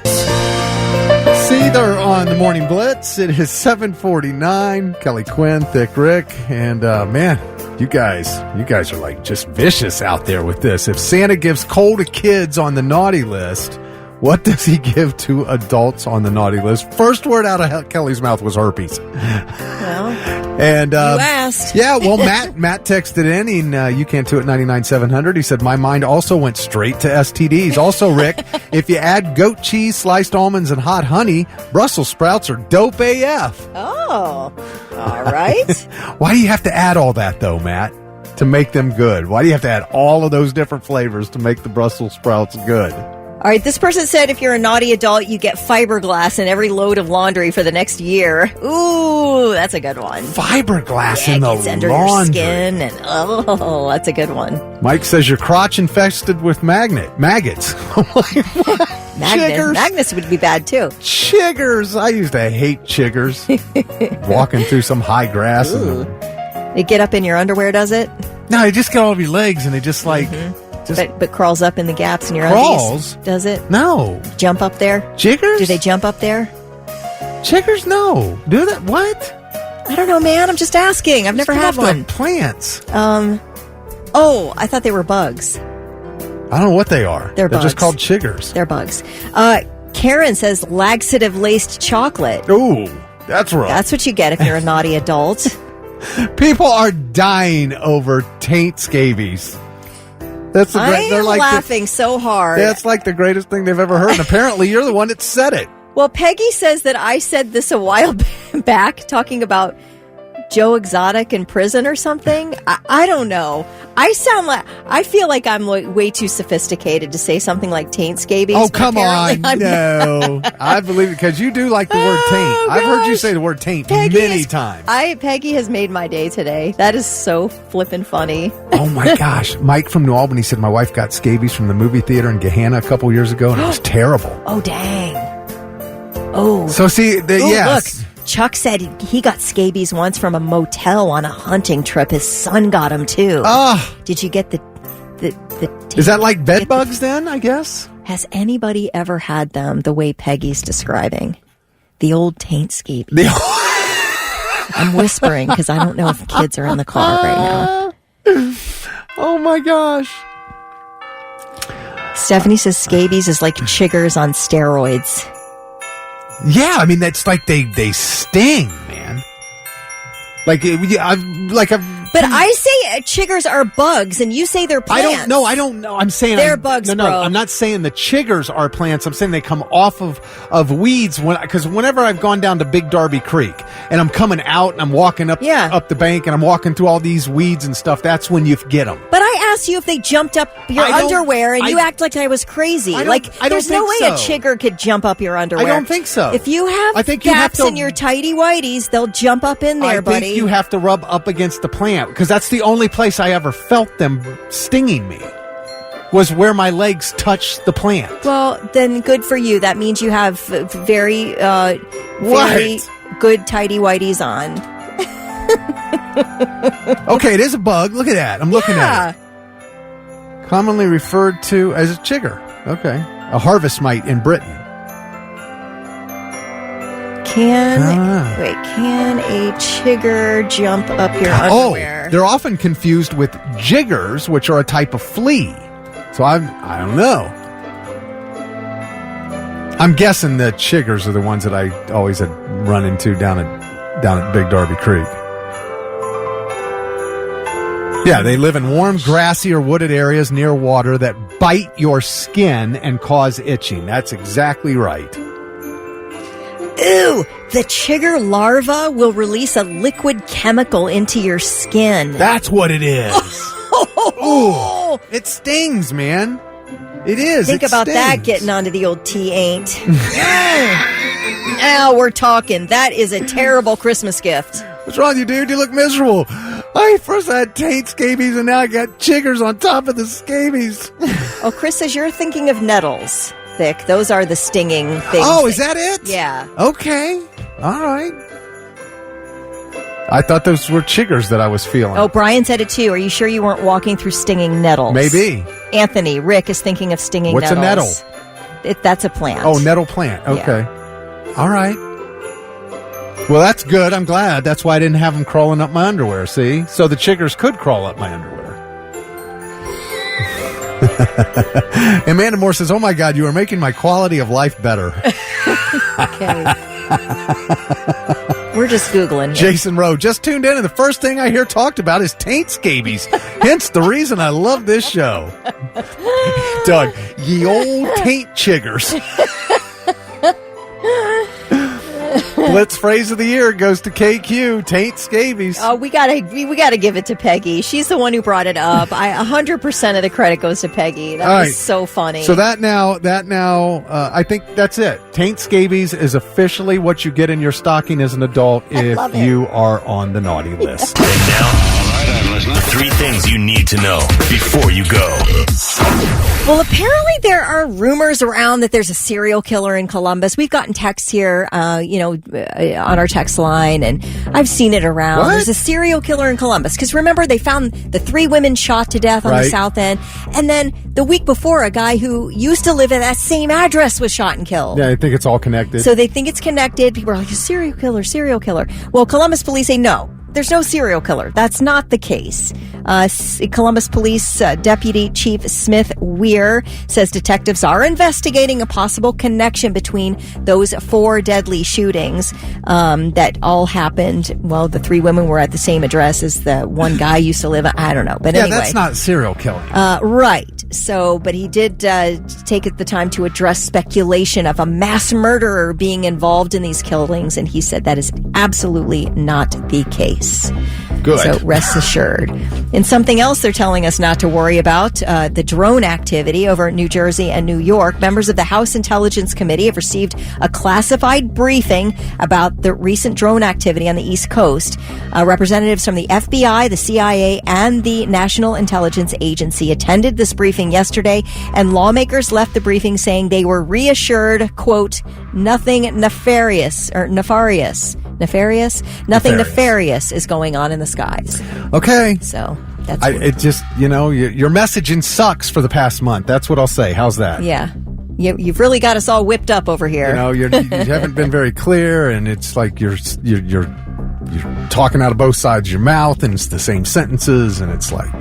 See, they're on the Morning Blitz. It is 7:49. Kelly Quinn, Thick Rick, and man, you guys are like just vicious out there with this. If Santa gives coal to kids on the naughty list, what does he give to adults on the naughty list? First word out of Kelly's mouth was herpes. Well, and you asked. Yeah, well, Matt texted in, and you can't do it 99700. He said, my mind also went straight to STDs. Also, Rick, if you add goat cheese, sliced almonds, and hot honey, Brussels sprouts are dope AF. Oh, all right. Why do you have to add all that, though, Matt, to make them good? Why do you have to add all of those different flavors to make the Brussels sprouts good? All right, this person said if you're a naughty adult, you get fiberglass in every load of laundry for the next year. Ooh, that's a good one. Fiberglass in the laundry. Under your skin, and that's a good one. Mike says your crotch infested with maggots. I'm like, what? Chiggers. Magnus would be bad too. Chiggers. I used to hate chiggers. Walking through some high grass. It get up in your underwear, does it? No, it just got all over your legs and it just like... But crawls up in the gaps in your Crawls? undies. Does it? No. Jump up there? Chiggers? Do they jump up there? Chiggers? No. Do that? What? I don't know, man. I'm just asking. I've never had one. Plants. Oh, I thought they were bugs. I don't know what they are. They're bugs. Just called chiggers. They're bugs. Karen says laxative-laced chocolate. Ooh, that's rough. That's what you get if you're a naughty adult. People are dying over taint scabies. That's the they're like laughing so hard. That's like the greatest thing they've ever heard. And apparently you're the one that said it. Well, Peggy says that I said this a while back, talking about Joe Exotic in prison or something. I don't know. I feel like I'm way too sophisticated to say something like taint scabies. Oh, come on. No. I believe it because you do like the word taint. I've heard you say the word taint many times. Peggy has made my day today. That is so flippin' funny. Oh, my gosh. Mike from New Albany said my wife got scabies from the movie theater in Gahanna a couple years ago, and it was terrible. Oh, dang. Oh. So, see, yes. Look. Chuck said he got scabies once from a motel on a hunting trip. His son got them too. Did you get the Is that like bed bugs then, I guess? Has anybody ever had them the way Peggy's describing? The old taint scabies. I'm whispering because I don't know if kids are in the car right now. Oh my gosh. Stephanie says scabies is like chiggers on steroids. Yeah, I mean that's like they sting, man. But I say chiggers are bugs, and you say they're plants. I don't know. I'm saying they're bugs, No, bro. I'm not saying the chiggers are plants. I'm saying they come off of weeds. Because whenever I've gone down to Big Darby Creek and I'm coming out and I'm walking up the bank and I'm walking through all these weeds and stuff, that's when you get them. But I asked you if they jumped up your underwear, and you act like I was crazy. There's no way a chigger could jump up your underwear. I don't think so. If you have gaps in your tighty whities, they'll jump up in there, buddy. I think you have to rub up against the plant because that's the only place I ever felt them stinging me was where my legs touched the plant. Well, then good for you. That means you have very good tidy whities on. Okay, it is a bug. Look at that. I'm looking at it. Commonly referred to as a chigger. Okay. A harvest mite in Britain. Can a chigger jump up your underwear? Oh, they're often confused with jiggers, which are a type of flea. So I don't know. I'm guessing the chiggers are the ones that I always had run into down at Big Darby Creek. Yeah, they live in warm, grassy, or wooded areas near water that bite your skin and cause itching. That's exactly right. Ooh, the chigger larva will release a liquid chemical into your skin. That's what it is. Ooh, it stings, man. It is. Think about that getting onto the old T-ain't. Now we're talking. That is a terrible Christmas gift. What's wrong with you, dude? You look miserable. First I had taint scabies, and now I got chiggers on top of the scabies. Oh, Chris says you're thinking of nettles. Thick. Those are the stinging things. Oh, is that it? Yeah. Okay. All right. I thought those were chiggers that I was feeling. Oh, Brian said it too. Are you sure you weren't walking through stinging nettles? Maybe. Anthony, Rick is thinking of stinging What's nettles. What's a nettle? That's a plant. Oh, nettle plant. Okay. Yeah. All right. Well, that's good. I'm glad. That's why I didn't have them crawling up my underwear, see? So the chiggers could crawl up my underwear. Amanda Moore says, oh my God, you are making my quality of life better. Okay. We're just Googling here. Jason Rowe just tuned in, and the first thing I hear talked about is taint scabies. Hence the reason I love this show. Doug, ye old taint chiggers. Blitz phrase of the year goes to KQ, taint scabies. Oh, we gotta give it to Peggy. She's the one who brought it up. 100% of the credit goes to Peggy. That was so funny. So that now, I think that's it. Taint scabies is officially what you get in your stocking as an adult if you are on the naughty list. And now, all right, I'm listening. 3 things you need to know before you go. Well, apparently there are rumors around that there's a serial killer in Columbus. We've gotten texts here, on our text line, and I've seen it around. What? There's a serial killer in Columbus. Because remember, they found the 3 women shot to death on the Right. south end. And then the week before, a guy who used to live at that same address was shot and killed. Yeah, I think it's all connected. So they think it's connected. People are like, serial killer, serial killer. Well, Columbus police say no. There's no serial killer. That's not the case. Columbus Police Deputy Chief Smith Weir says detectives are investigating a possible connection between those 4 deadly shootings that all happened. Well, the 3 women were at the same address as the one guy used to live. I don't know, but anyway, that's not serial killing. right. So, but he did take the time to address speculation of a mass murderer being involved in these killings, and he said that is absolutely not the case. Good. So rest assured. And something else they're telling us not to worry about, the drone activity over New Jersey and New York. Members of the House Intelligence Committee have received a classified briefing about the recent drone activity on the East Coast. Representatives from the FBI, the CIA, and the National Intelligence Agency attended this briefing yesterday, and lawmakers left the briefing saying they were reassured, quote, nothing nefarious is going on in the skies. Okay. So that's It just, your messaging sucks for the past month. That's what I'll say. How's that? yeah. You've really got us all whipped up over here. You haven't been very clear, and it's like you're talking out of both sides of your mouth, and it's the same sentences, and it's like,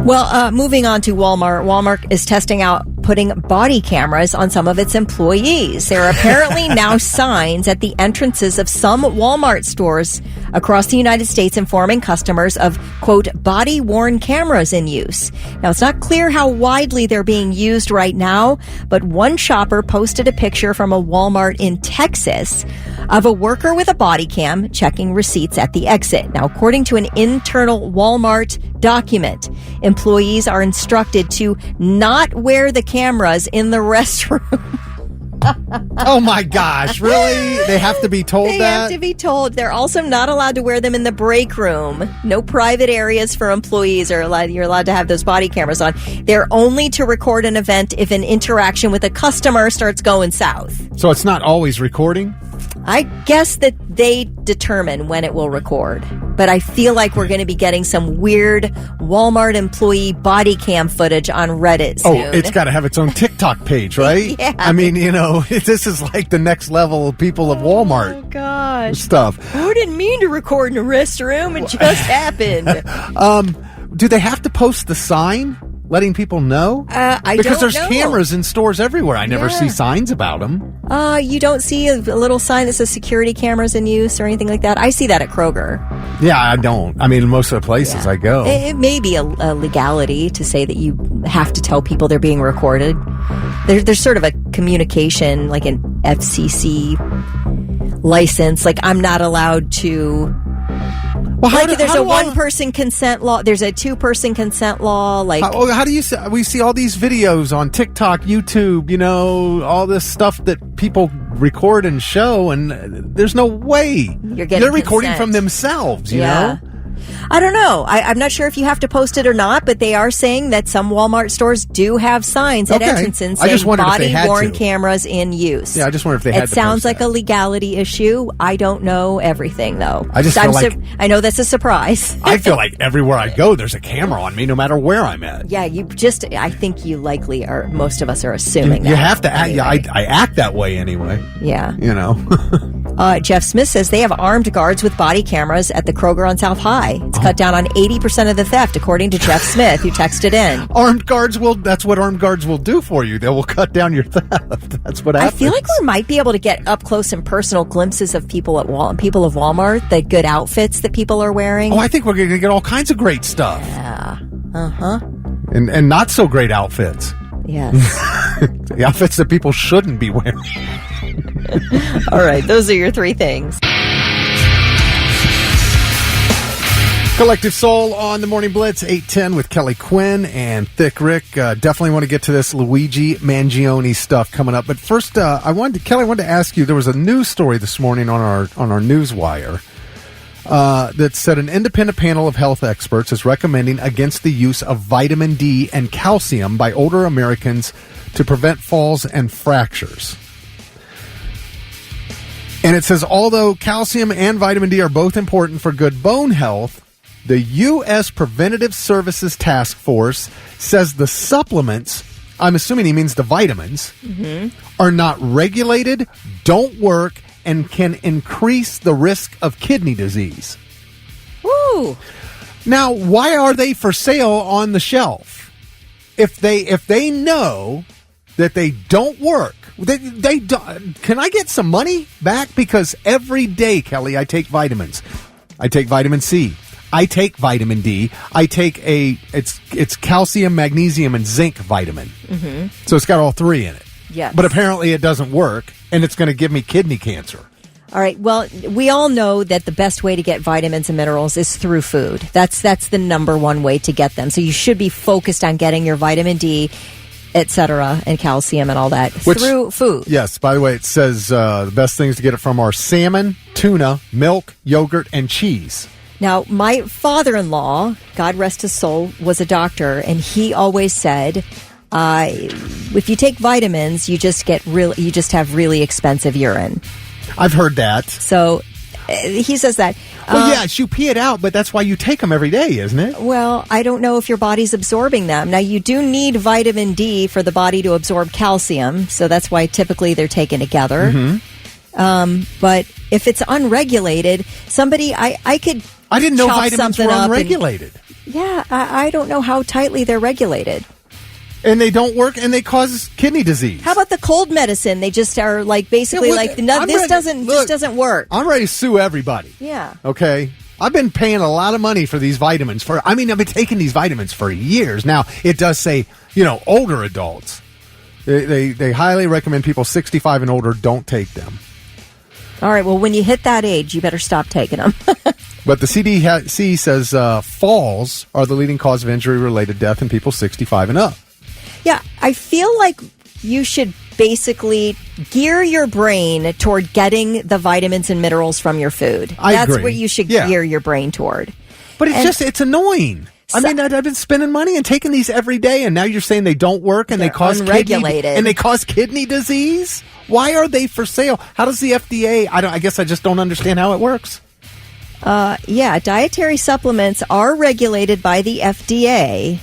Well, moving on to Walmart. Walmart is testing out putting body cameras on some of its employees. There are apparently now signs at the entrances of some Walmart stores across the United States informing customers of, quote, body-worn cameras in use. Now, it's not clear how widely they're being used right now, but one shopper posted a picture from a Walmart in Texas of a worker with a body cam checking receipts at the exit. Now, according to an internal Walmart document, employees are instructed to not wear the cameras in the restroom. oh my gosh, really? They have to be told They that? have to be told. They're also not allowed to wear them in the break room. No private areas for employees are allowed. You're allowed to have those body cameras on. They're only to record an event if an interaction with a customer starts going south. So it's not always recording? I guess that they determine when it will record. But I feel like we're going to be getting some weird Walmart employee body cam footage on Reddit soon. Oh, it's got to have its own TikTok page, right? Yeah. I mean, this is like the next level of people of Walmart Oh, gosh. stuff. I didn't mean to record in a restroom. It just happened. Do they have to post the sign letting people know? Because there's cameras in stores everywhere. I never see signs about them. You don't see a little sign that says security cameras in use or anything like that? I see that at Kroger. Yeah, I don't. I mean, most of the places I go. It may be a legality to say that you have to tell people they're being recorded. There's sort of a communication, like an FCC license. Like, I'm not allowed to... Well, there's a one-person consent law. There's a two-person consent law. Like, how do you say? We see all these videos on TikTok, YouTube, all this stuff that people record and show, and there's no way they're recording consent from themselves. You Yeah. know. I don't know. I'm not sure if you have to post it or not, but they are saying that some Walmart stores do have signs at entrances saying body-worn cameras in use. Yeah, I just wonder if they had to It sounds post like that. a legality issue. I don't know everything, though. I just feel like... I know that's a surprise. I feel like everywhere I go, there's a camera on me, no matter where I'm at. Yeah, I think you likely are, most of us are assuming that. You have to act, anyway. I act that way anyway. Yeah. Jeff Smith says they have armed guards with body cameras at the Kroger on South High. It's cut down on 80% of the theft, according to Jeff Smith, who texted in. That's what armed guards will do for you. They will cut down your theft. That's what happens. I feel like we might be able to get up close and personal glimpses of people of Walmart, the good outfits that people are wearing. Oh, I think we're going to get all kinds of great stuff. Yeah. Uh-huh. And not so great outfits. Yes. The outfits that people shouldn't be wearing. All right, those are your 3 things. Collective Soul on the Morning Blitz, 8:10 with Kelly Quinn and Thick Rick. Definitely want to get to this Luigi Mangione stuff coming up. But first, Kelly, I wanted to ask you, there was a news story this morning on our news wire that said an independent panel of health experts is recommending against the use of vitamin D and calcium by older Americans to prevent falls and fractures. And it says, although calcium and vitamin D are both important for good bone health, the U.S. Preventative Services Task Force says the supplements, I'm assuming he means the vitamins, are not regulated, don't work, and can increase the risk of kidney disease. Woo! Now, why are they for sale on the shelf? If they know that they don't work, they don't, can I get some money back? Because every day, Kelly, I take vitamins. I take vitamin C. I take vitamin D. I take it's calcium, magnesium, and zinc vitamin. Mm-hmm. So it's got all three in it. Yes. But apparently it doesn't work, and it's going to give me kidney cancer. All right. Well, we all know that the best way to get vitamins and minerals is through food. That's the number one way to get them. So you should be focused on getting your vitamin D, etc., and calcium and all that through food. Yes. By the way, it says the best things to get it from are salmon, tuna, milk, yogurt, and cheese. Now, my father-in-law, God rest his soul, was a doctor, and he always said, if you take vitamins, you just have really expensive urine. I've heard that. So he says that. Well, yes, you pee it out, but that's why you take them every day, isn't it? Well, I don't know if your body's absorbing them. Now, you do need vitamin D for the body to absorb calcium, so that's why typically they're taken together. Mm-hmm. But if it's unregulated, I didn't know vitamins were unregulated. I don't know how tightly they're regulated. And they don't work, and they cause kidney disease. How about the cold medicine? They just are this doesn't work. I'm ready to sue everybody. Yeah. Okay? I've been paying a lot of money for these vitamins. I've been taking these vitamins for years. Now, it does say, older adults. They highly recommend people 65 and older don't take them. All right, well, when you hit that age, you better stop taking them. But the CDC says falls are the leading cause of injury-related death in people 65 and up. Yeah, I feel like you should basically gear your brain toward getting the vitamins and minerals from your food. That's agree. what you should gear your brain toward. But it's annoying. I've been spending money and taking these every day, and now you're saying they don't work and they cause kidney disease? Why are they for sale? How does the FDA? I guess I just don't understand how it works. Dietary supplements are regulated by the FDA,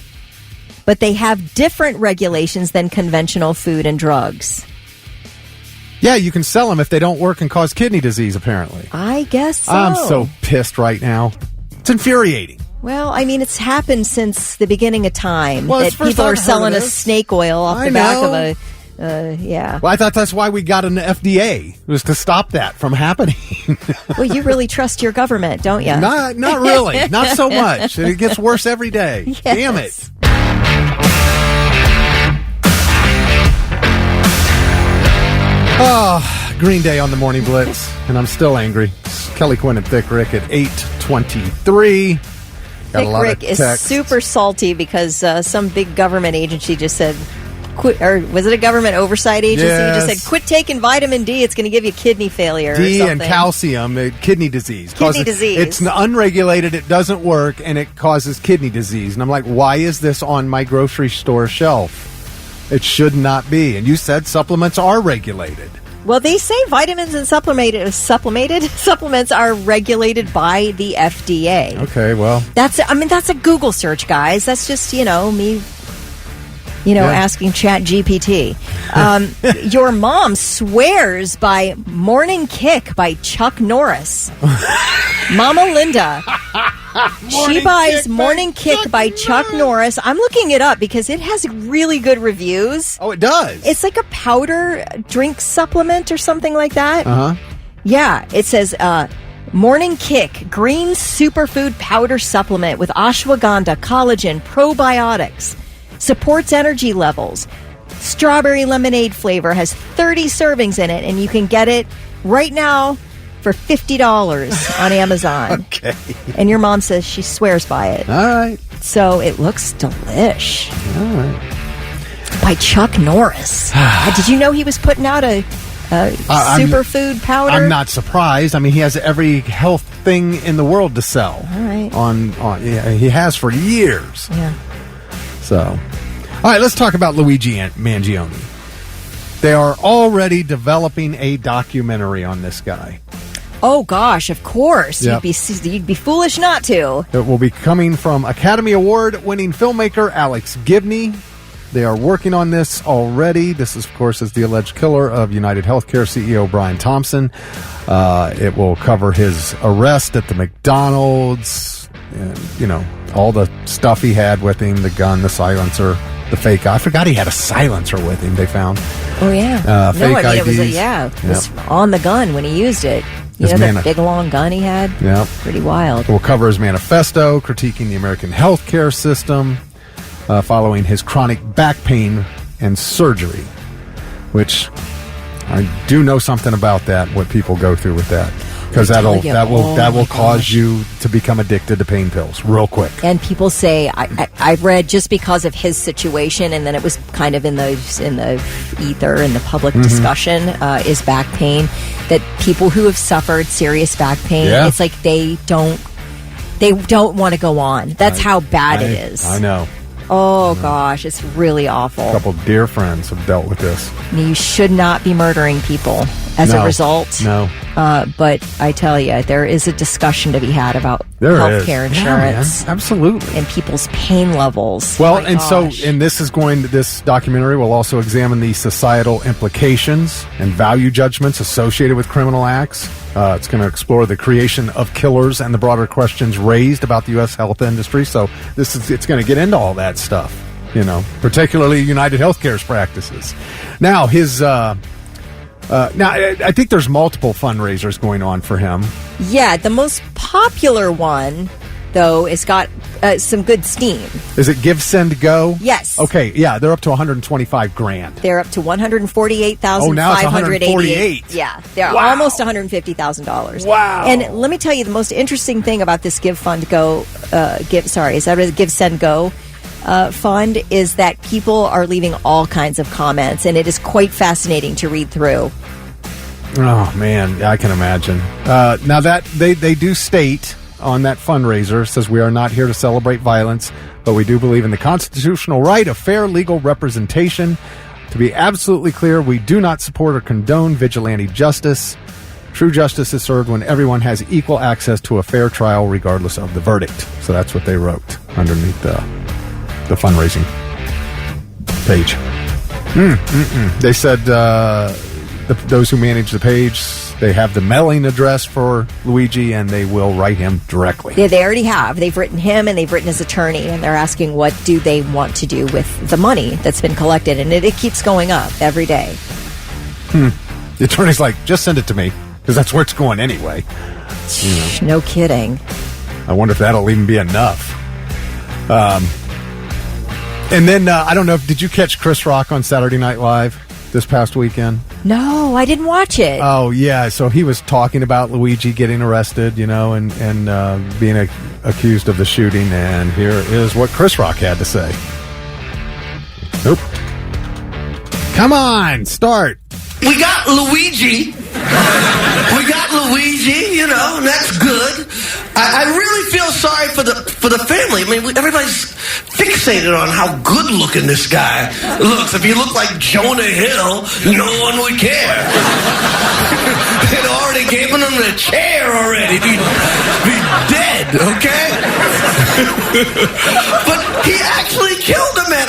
but they have different regulations than conventional food and drugs. Yeah, you can sell them if they don't work and cause kidney disease, apparently. I guess so. I'm so pissed right now. It's infuriating. Well, I mean, it's happened since the beginning of time that people are selling us snake oil off the back of a... Well, I thought that's why we got an FDA, was to stop that from happening. Well, you really trust your government, don't you? Not really. Not so much. It gets worse every day. Yes. Damn it. Green Day on the Morning Blitz, and I'm still angry. It's Kelly Quinn and Thick Rick at 8:23. Thick Rick is super salty because some big government agency just said, quit, or was it a government oversight agency? Yes. Who just said, quit taking vitamin D. It's going to give you kidney failure. D or something. And calcium, kidney disease. Disease. It's unregulated. It doesn't work, and it causes kidney disease. And I'm like, why is this on my grocery store shelf? It should not be. And you said supplements are regulated. Well, they say vitamins and supplements are regulated by the FDA. Okay, well. That's a Google search, guys. That's just, me, asking Chat GPT. Your mom swears by Morning Kick by Chuck Norris. Mama Linda. She buys Morning Kick by Chuck Norris. I'm looking it up because it has really good reviews. Oh, it does? It's like a powder drink supplement or something like that. Uh-huh. Yeah, it says Morning Kick green superfood powder supplement with ashwagandha, collagen, probiotics. Supports energy levels. Strawberry lemonade flavor, has 30 servings in it, and you can get it right now for $50 on Amazon. Okay. And your mom says she swears by it. All right. So it looks delish. All right. By Chuck Norris. Did you know he was putting out a superfood powder. I'm not surprised. I mean, he has every health thing in the world to sell. All right. He has for years. Yeah. So, all right, let's talk about Luigi Mangione. They are already developing a documentary on this guy. Oh gosh, of course. Yep. You'd be foolish not to. It will be coming from Academy Award-winning filmmaker Alex Gibney. They are working on this already. This, of course, is the alleged killer of United Healthcare CEO Brian Thompson. It will cover his arrest at the McDonald's, and, all the stuff he had with him, the gun, the silencer, the fake. I forgot he had a silencer with him, they found. Oh, yeah. Fake IDs. It was on the gun when he used it. The big, long gun he had? Yeah. Pretty wild. We'll cover his manifesto, critiquing the American healthcare system, following his chronic back pain and surgery, which I do know something about that, what people go through with that. Because that will cause you to become addicted to pain pills real quick. And people say, I read just because of his situation, and then it was kind of in the ether, in the public discussion, is back pain, that people who have suffered serious back pain, it's like they don't want to go on. That's how bad it is. I know. Oh, gosh, it's really awful. A couple of dear friends have dealt with this. You should not be murdering people as a result. No. But I tell you, there is a discussion to be had about healthcare insurance. Yeah, absolutely. And people's pain levels. Well, this documentary will also examine the societal implications and value judgments associated with criminal acts. It's going to explore the creation of killers and the broader questions raised about the U.S. health industry. So it's going to get into all that stuff, particularly United Healthcare's practices. Now, I think there's multiple fundraisers going on for him. Yeah, the most popular one, though, has got some good steam. Is it Give, Send, Go? Yes. Okay, yeah, they're up to $125,000. They're up to $148,588. Oh, now it's $148,000. Yeah, they're almost $150,000. Wow. And let me tell you, the most interesting thing about this Give, Send, Go fund is that people are leaving all kinds of comments, and it is quite fascinating to read through. Oh, man, I can imagine. Now, that they do state on that fundraiser, says we are not here to celebrate violence, but we do believe in the constitutional right of fair legal representation. To be absolutely clear, we do not support or condone vigilante justice. True justice is served when everyone has equal access to a fair trial regardless of the verdict. So that's what they wrote underneath the fundraising page. They said those who manage the page, they have the mailing address for Luigi, and they will write him directly. Yeah, they already have. They've written him, and they've written his attorney, and they're asking what do they want to do with the money that's been collected, and it keeps going up every day. The attorney's like, just send it to me, because that's where it's going anyway. No kidding. I wonder if that'll even be enough. And then, I don't know, did you catch Chris Rock on Saturday Night Live this past weekend? No, I didn't watch it. Oh, yeah. So he was talking about Luigi getting arrested, and being accused of the shooting. And here is what Chris Rock had to say. Nope. Come on, start. We got Luigi. And that's good. I really feel sorry for the family. I mean, everybody's fixated on how good looking this guy looks. If he looked like Jonah Hill, no one would care. They'd already given him the chair already. He'd be dead, okay? But he actually killed a man,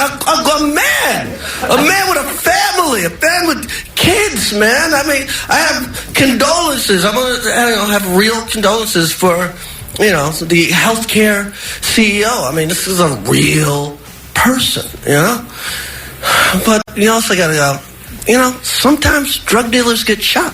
a man with a family, a man with kids, man. I mean, I have condolences. I'm going to have real condolences for, the healthcare CEO. I mean, this is a real person, But you also got to go, sometimes drug dealers get shot.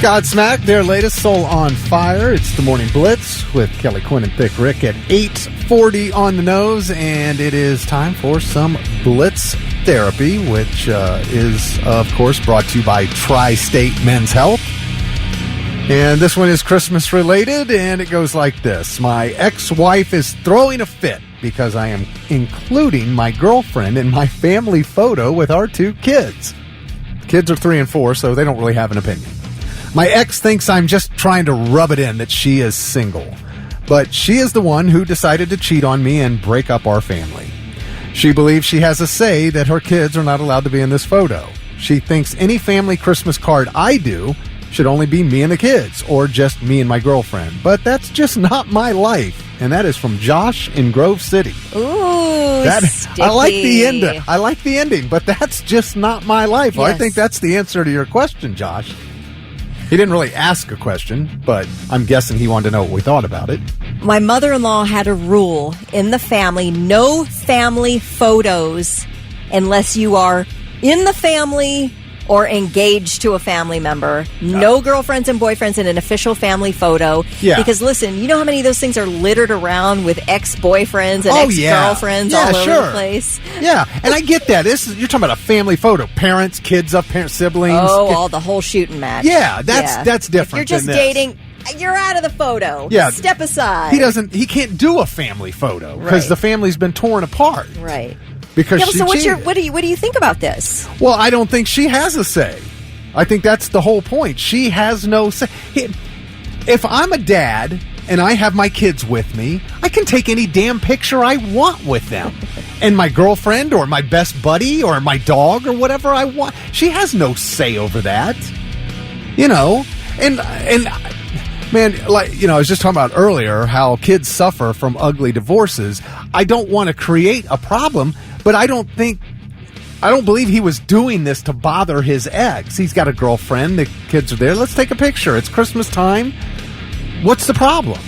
Godsmack, their latest Soul on Fire. It's the Morning Blitz with Kelly Quinn and Thick Rick at 8:40 on the nose, and it is time for some Blitz Therapy, which is, of course, brought to you by Tri-State Men's Health. And this one is Christmas related, and it goes like this. My ex-wife is throwing a fit because I am including my girlfriend in my family photo with our 2 kids. The kids are 3 and 4, so they don't really have an opinion. My ex thinks I'm just trying to rub it in that she is single. But she is the one who decided to cheat on me and break up our family. She believes she has a say that her kids are not allowed to be in this photo. She thinks any family Christmas card I do should only be me and the kids, or just me and my girlfriend. But that's just not my life. And that is from Josh in Grove City. Ooh, sticky. I like the ending, but that's just not my life. Yes. I think that's the answer to your question, Josh. He didn't really ask a question, but I'm guessing he wanted to know what we thought about it. My mother-in-law had a rule in the family: no family photos unless you are in the family or engaged to a family member. No girlfriends and boyfriends in an official family photo. Yeah. Because listen, you know how many of those things are littered around with ex-boyfriends and ex-girlfriends all over the place? Yeah, and I get that. You're talking about a family photo. Parents, kids of parents, siblings. Oh, all the whole shooting match. Yeah, that's different. If you're just dating, you're out of the photo. Yeah. Step aside. He can't do a family photo because the family's been torn apart. Right. Because she so cheated. what do you think about this? Well, I don't think she has a say. I think that's the whole point. She has no say. If I'm a dad and I have my kids with me, I can take any damn picture I want with them. And my girlfriend or my best buddy or my dog or whatever I want. She has no say over that. You know? And man, like, you know, I was just talking about earlier how kids suffer from ugly divorces. I don't want to create a problem, but I don't believe he was doing this to bother his ex. He's got a girlfriend. The kids are there. Let's take a picture. It's Christmas time. What's the problem?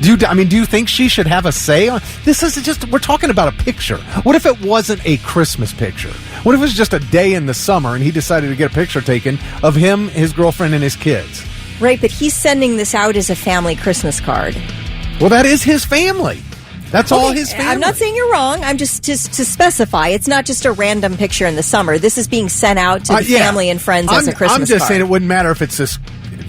Do you think she should have a say on this? We're talking about a picture. What if it wasn't a Christmas picture? What if it was just a day in the summer and he decided to get a picture taken of him, his girlfriend, and his kids? Right, but he's sending this out as a family Christmas card. Well, that is his family. That's all his family. I'm not saying you're wrong. I'm just to specify. It's not just a random picture in the summer. This is being sent out to the family and friends as a Christmas card. I'm just saying it wouldn't matter if it's this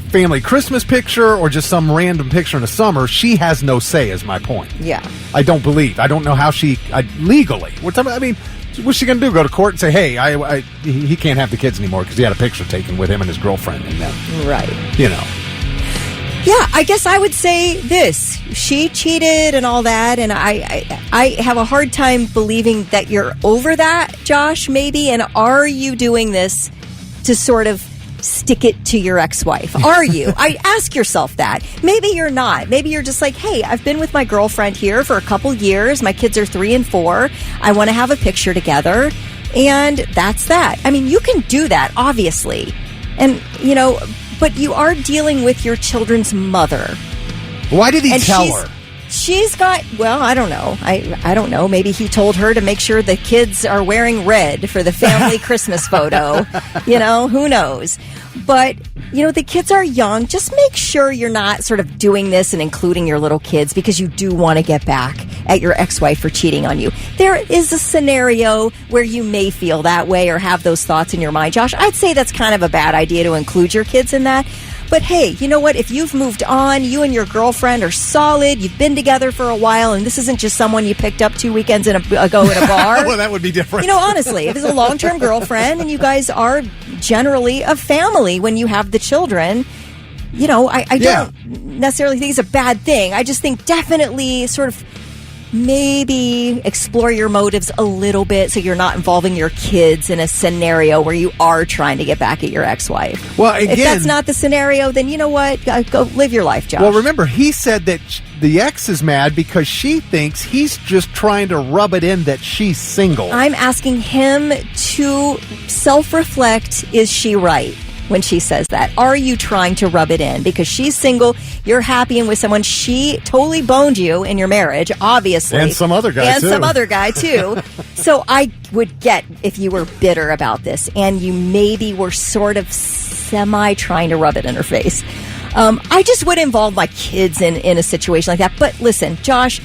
family Christmas picture or just some random picture in the summer. She has no say, is my point. Yeah. I don't know how she legally. What's she going to do? Go to court and say, hey, he can't have the kids anymore because he had a picture taken with him and his girlfriend and them. Right. You know. Yeah, I guess I would say this. She cheated and all that, and I have a hard time believing that you're over that, Josh, maybe. And are you doing this to sort of stick it to your ex-wife? Are you? I ask yourself that. Maybe you're not. Maybe you're just like, hey, I've been with my girlfriend here for a couple years. My kids are 3 and 4. I want to have a picture together. And that's that. I mean, you can do that, obviously. And, you know, but you are dealing with your children's mother. Why did he tell her? She's got, well, I don't know. I don't know. Maybe he told her to make sure the kids are wearing red for the family Christmas photo. You know, who knows? But, you know, the kids are young. Just make sure you're not sort of doing this and including your little kids because you do want to get back at your ex-wife for cheating on you. There is a scenario where you may feel that way or have those thoughts in your mind. Josh, I'd say that's kind of a bad idea to include your kids in that. But hey, you know what? If you've moved on, you and your girlfriend are solid, you've been together for a while, and this isn't just someone you picked up 2 weekends ago in a bar. Well, that would be different. You know, honestly, if it's a long-term girlfriend and you guys are generally a family when you have the children, you know, I don't necessarily think it's a bad thing. I just think definitely sort of maybe explore your motives a little bit so you're not involving your kids in a scenario where you are trying to get back at your ex-wife. Well, again, if that's not the scenario, then you know what? Go live your life, Josh. Well, remember, he said that the ex is mad because she thinks he's just trying to rub it in that she's single. I'm asking him to self-reflect. Is she right when she says that? Are you trying to rub it in? Because she's single, you're happy and with someone. She totally boned you in your marriage, obviously. And some other guy, too. So I would get if you were bitter about this and you maybe were sort of semi-trying to rub it in her face. I just would involve my kids in a situation like that. But listen, Josh,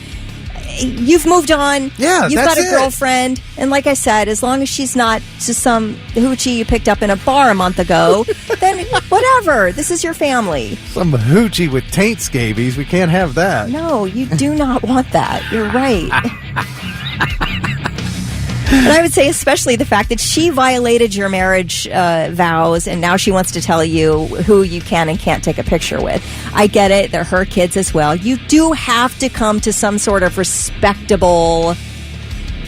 you've moved on. Yeah, You've that's got a it. girlfriend. And like I said, as long as she's not just some hoochie you picked up in a bar a month ago, then whatever. This is your family. Some hoochie with taint scabies. We can't have that. No, you do not want that. You're right. And I would say especially the fact that she violated your marriage vows, and now she wants to tell you who you can and can't take a picture with. I get it. They're her kids as well. You do have to come to some sort of respectable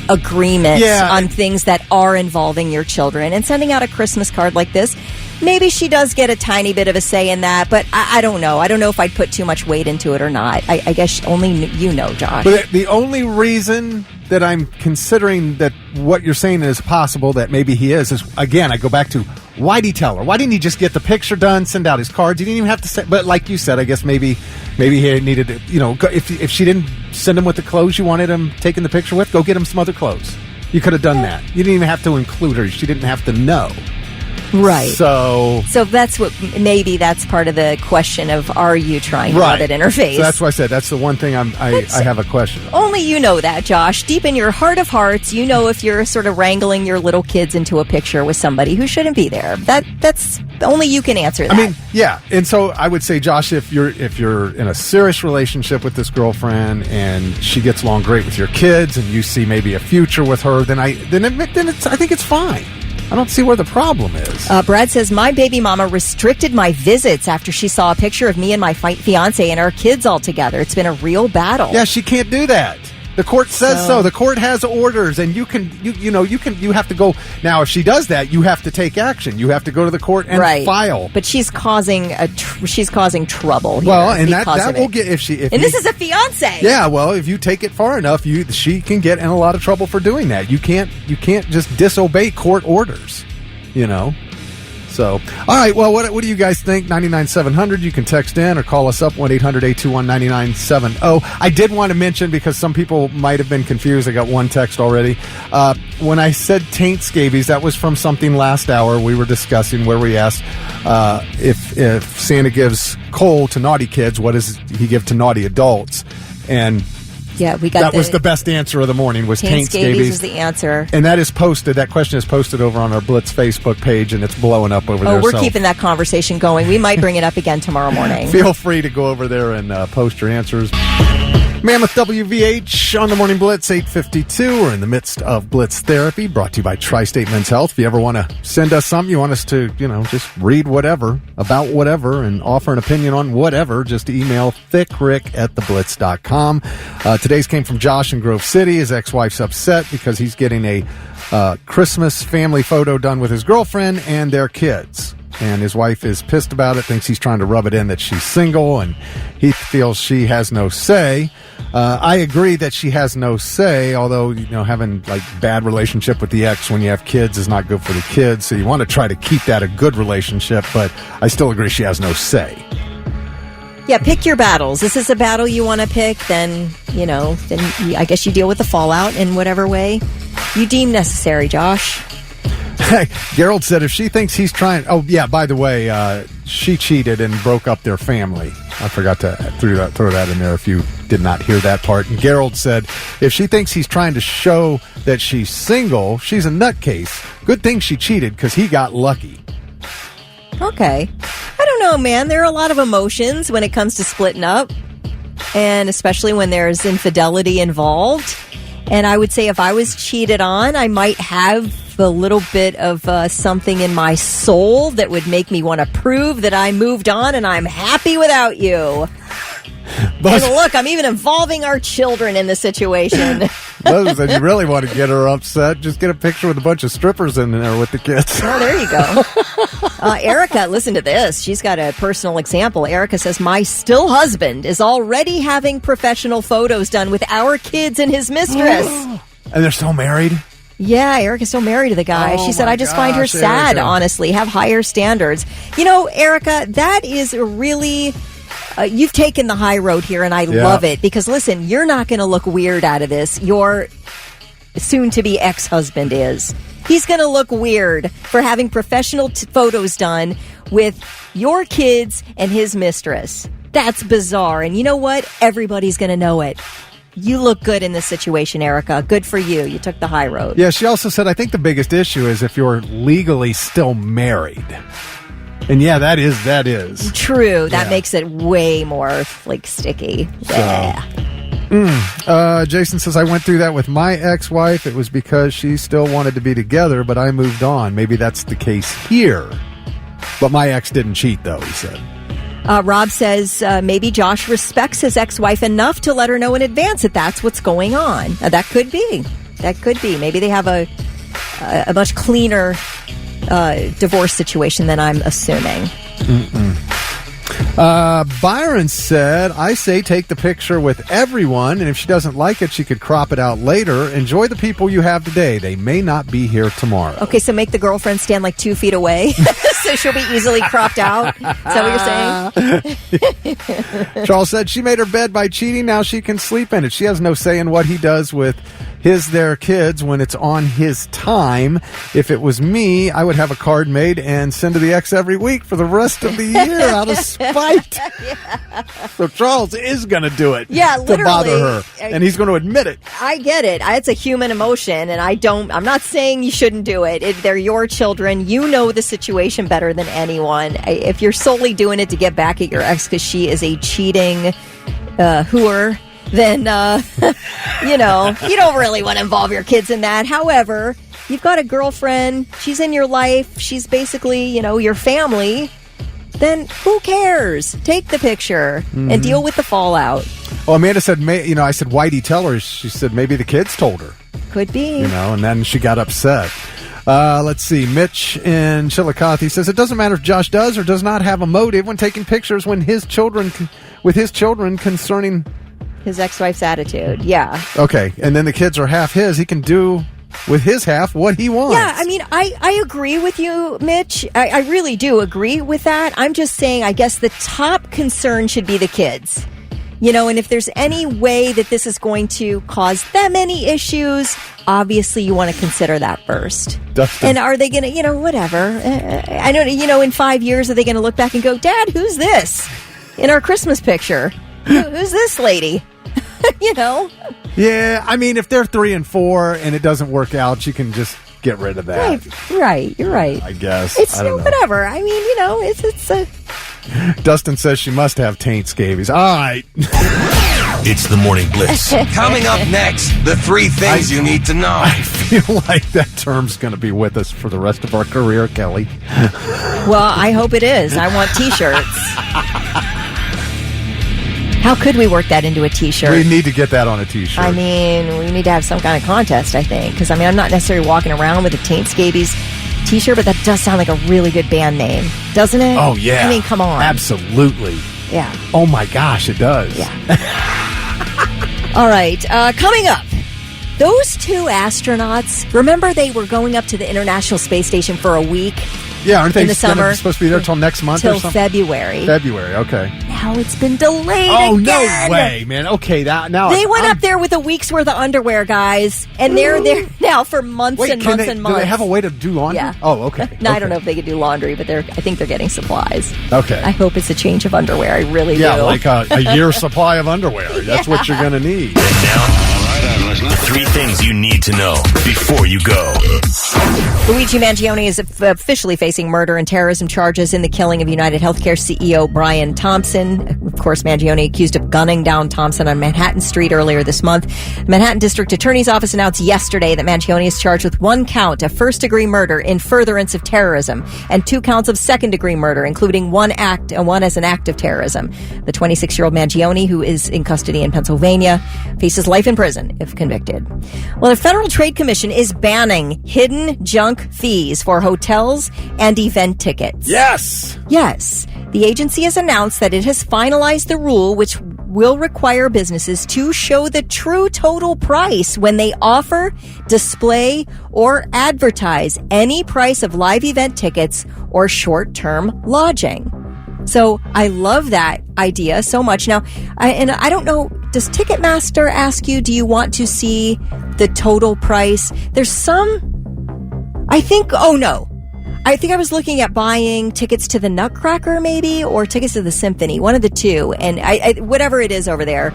agreement on things that are involving your children. And sending out a Christmas card like this, maybe she does get a tiny bit of a say in that, but I don't know. I don't know if I'd put too much weight into it or not. I guess only you know, Josh. But the only reason that I'm considering that what you're saying is possible that maybe he is, again, I go back to, why'd he tell her? Why didn't he just get the picture done, send out his cards? He didn't even have to say, but like you said, I guess maybe he needed to, if she didn't send him with the clothes you wanted him taking the picture with, go get him some other clothes. You could have done that. You didn't even have to include her. She didn't have to know. Right. So that's what, maybe that's part of the question of, are you trying to rub it in her face? So that's why I said that's the one thing I have a question of. Only you know that, Josh. Deep in your heart of hearts, you know if you're sort of wrangling your little kids into a picture with somebody who shouldn't be there. That's only you can answer that. I mean, yeah. And so I would say, Josh, if you're in a serious relationship with this girlfriend and she gets along great with your kids and you see maybe a future with her, then I think it's fine. I don't see where the problem is. Brad says, my baby mama restricted my visits after she saw a picture of me and my fiance and our kids all together. It's been a real battle. Yeah, she can't do that. The court says so. The court has orders, and you have to go. Now, if she does that, you have to take action. You have to go to the court and file. But she's causing trouble here. Well, and that will get if this is a fiance. Yeah, well, if you take it far enough, she can get in a lot of trouble for doing that. You can't just disobey court orders. So, all right, well, what do you guys think? 99-700, you can text in or call us up, 1-800-821-9970. I did want to mention, because some people might have been confused, I got one text already. When I said taint scabies, that was from something last hour we were discussing where we asked if Santa gives coal to naughty kids, what does he give to naughty adults? And yeah, we got that was the best answer of the morning, was taint scabies. Was the answer. And that is posted, that question is posted over on our Blitz Facebook page, and it's blowing up over there. Oh, we're keeping that conversation going. We might bring it up again tomorrow morning. Feel free to go over there and post your answers. Mammoth WVH on the Morning Blitz, 8:52. We're in the midst of Blitz Therapy, brought to you by Tri-State Men's Health. If you ever want to send us something, you want us to, just read whatever, about whatever, and offer an opinion on whatever, just email thickrick@theblitz.com. Today's came from Josh in Grove City. His ex-wife's upset because he's getting a Christmas family photo done with his girlfriend and their kids. And his wife is pissed about it, thinks he's trying to rub it in that she's single, and he feels she has no say. I agree that she has no say, although, having bad relationship with the ex when you have kids is not good for the kids, so you want to try to keep that a good relationship, but I still agree she has no say. Yeah, pick your battles. This is a battle you want to pick, then I guess you deal with the fallout in whatever way you deem necessary, Josh. Gerald said if she thinks he's trying... Oh, yeah, by the way, she cheated and broke up their family. I forgot to throw that in there if you did not hear that part. And Gerald said if she thinks he's trying to show that she's single, she's a nutcase. Good thing she cheated because he got lucky. Okay. I don't know, man. There are a lot of emotions when it comes to splitting up, and especially when there's infidelity involved. And I would say if I was cheated on, I might have a little bit of something in my soul that would make me want to prove that I moved on and I'm happy without you. And look, I'm even involving our children in the situation. Buzz said you really want to get her upset, just get a picture with a bunch of strippers in there with the kids. Oh, there you go. Erica, listen to this. She's got a personal example. Erica says, my still husband is already having professional photos done with our kids and his mistress. And they're still married? Yeah, Erica's still married to the guy. She said, I just find her sad, Erica. Honestly. Have higher standards. Erica, that is really... you've taken the high road here, and I love it. Because, listen, you're not going to look weird out of this. Your soon-to-be ex-husband is. He's going to look weird for having professional photos done with your kids and his mistress. That's bizarre. And you know what? Everybody's going to know it. You look good in this situation, Erica. Good for you. You took the high road. Yeah, she also said, I think the biggest issue is if you're legally still married. And yeah, that is. True. That makes it way more, sticky. Yeah. Jason says, I went through that with my ex-wife. It was because she still wanted to be together, but I moved on. Maybe that's the case here. But my ex didn't cheat, though, he said. Rob says maybe Josh respects his ex-wife enough to let her know in advance that that's what's going on. That could be. Maybe they have a much cleaner divorce situation than I'm assuming. Byron said, I say take the picture with everyone, and if she doesn't like it, she could crop it out later. Enjoy the people you have today. They may not be here tomorrow. Okay, so make the girlfriend stand 2 feet away so she'll be easily cropped out. Is that what you're saying? Charles said she made her bed by cheating. Now she can sleep in it. She has no say in what he does with their kids when it's on his time. If it was me, I would have a card made and send to the ex every week for the rest of the year out of spite. Yeah. So Charles is going to do it literally, to bother her, and he's going to admit it. I get it. It's a human emotion, and I'm not saying you shouldn't do it. They're your children. You know the situation better than anyone. If you're solely doing it to get back at your ex because she is a cheating whore, then, you don't really want to involve your kids in that. However, you've got a girlfriend. She's in your life. She's basically, your family. Then who cares? Take the picture and deal with the fallout. Well, Amanda said, I said, why'd he tell her? She said, maybe the kids told her. Could be. And then she got upset. Let's see. Mitch in Chillicothe says, it doesn't matter if Josh does or does not have a motive when taking pictures with his children concerning his ex-wife's attitude. Yeah. Okay. And then the kids are half his. He can do with his half what he wants. Yeah. I mean, I agree with you, Mitch. I really do agree with that. I'm just saying, I guess the top concern should be the kids. And if there's any way that this is going to cause them any issues, obviously you want to consider that first. Dustin. And are they going to, whatever. I don't, in 5 years, are they going to look back and go, Dad, who's this in our Christmas picture? Who's this lady? Yeah, I mean, if they're 3 and 4 and it doesn't work out, you can just get rid of that. Right. You're right. I guess. It's I don't know. whatever. I mean, it's a... Dustin says she must have taint scabies. All right. It's the Morning Blitz. Coming up next, the 3 things you need to know. I feel like that term's going to be with us for the rest of our career, Kelly. Well, I hope it is. I want T-shirts. How could we work that into a T-shirt? We need to get that on a T-shirt. I mean, we need to have some kind of contest, I think. Because, I'm not necessarily walking around with a Taint Scabies T-shirt, but that does sound like a really good band name, doesn't it? Oh, yeah. I mean, come on. Absolutely. Yeah. Oh, my gosh, it does. Yeah. All right. Coming up, those 2 astronauts, remember they were going up to the International Space Station for a week? Yeah, aren't they in the summer, supposed to be there till next month or something? February. February, okay. Now it's been delayed again. No way, man. Okay, now they went up there with a week's worth of underwear, guys, and they're there now for months and months and months. Do they have a way to do laundry? Yeah. Oh, okay. No, I don't know if they could do laundry, but I think they're getting supplies. Okay. I hope it's a change of underwear. I really do. Yeah, like a year's supply of underwear. That's what you're going to need. And now, 3 things you need to know before you go. Luigi Mangione is officially facing murder and terrorism charges in the killing of United Healthcare CEO Brian Thompson. Of course, Mangione accused of gunning down Thompson on Manhattan Street earlier this month. The Manhattan District Attorney's Office announced yesterday that Mangione is charged with 1 count of first-degree murder in furtherance of terrorism and 2 counts of second-degree murder, including one as an act of terrorism. The 26-year-old Mangione, who is in custody in Pennsylvania, faces life in prison if convicted. Well, the Federal Trade Commission is banning hidden junk fees for hotels and event tickets. Yes! Yes. The agency has announced that it has finalized the rule which will require businesses to show the true total price when they offer, display, or advertise any price of live event tickets or short-term lodging. So I love that idea so much. Now, I don't know, does Ticketmaster ask you, do you want to see the total price? There's some, I think I was looking at buying tickets to the Nutcracker maybe, or tickets to the Symphony, one of the two. And whatever it is over there,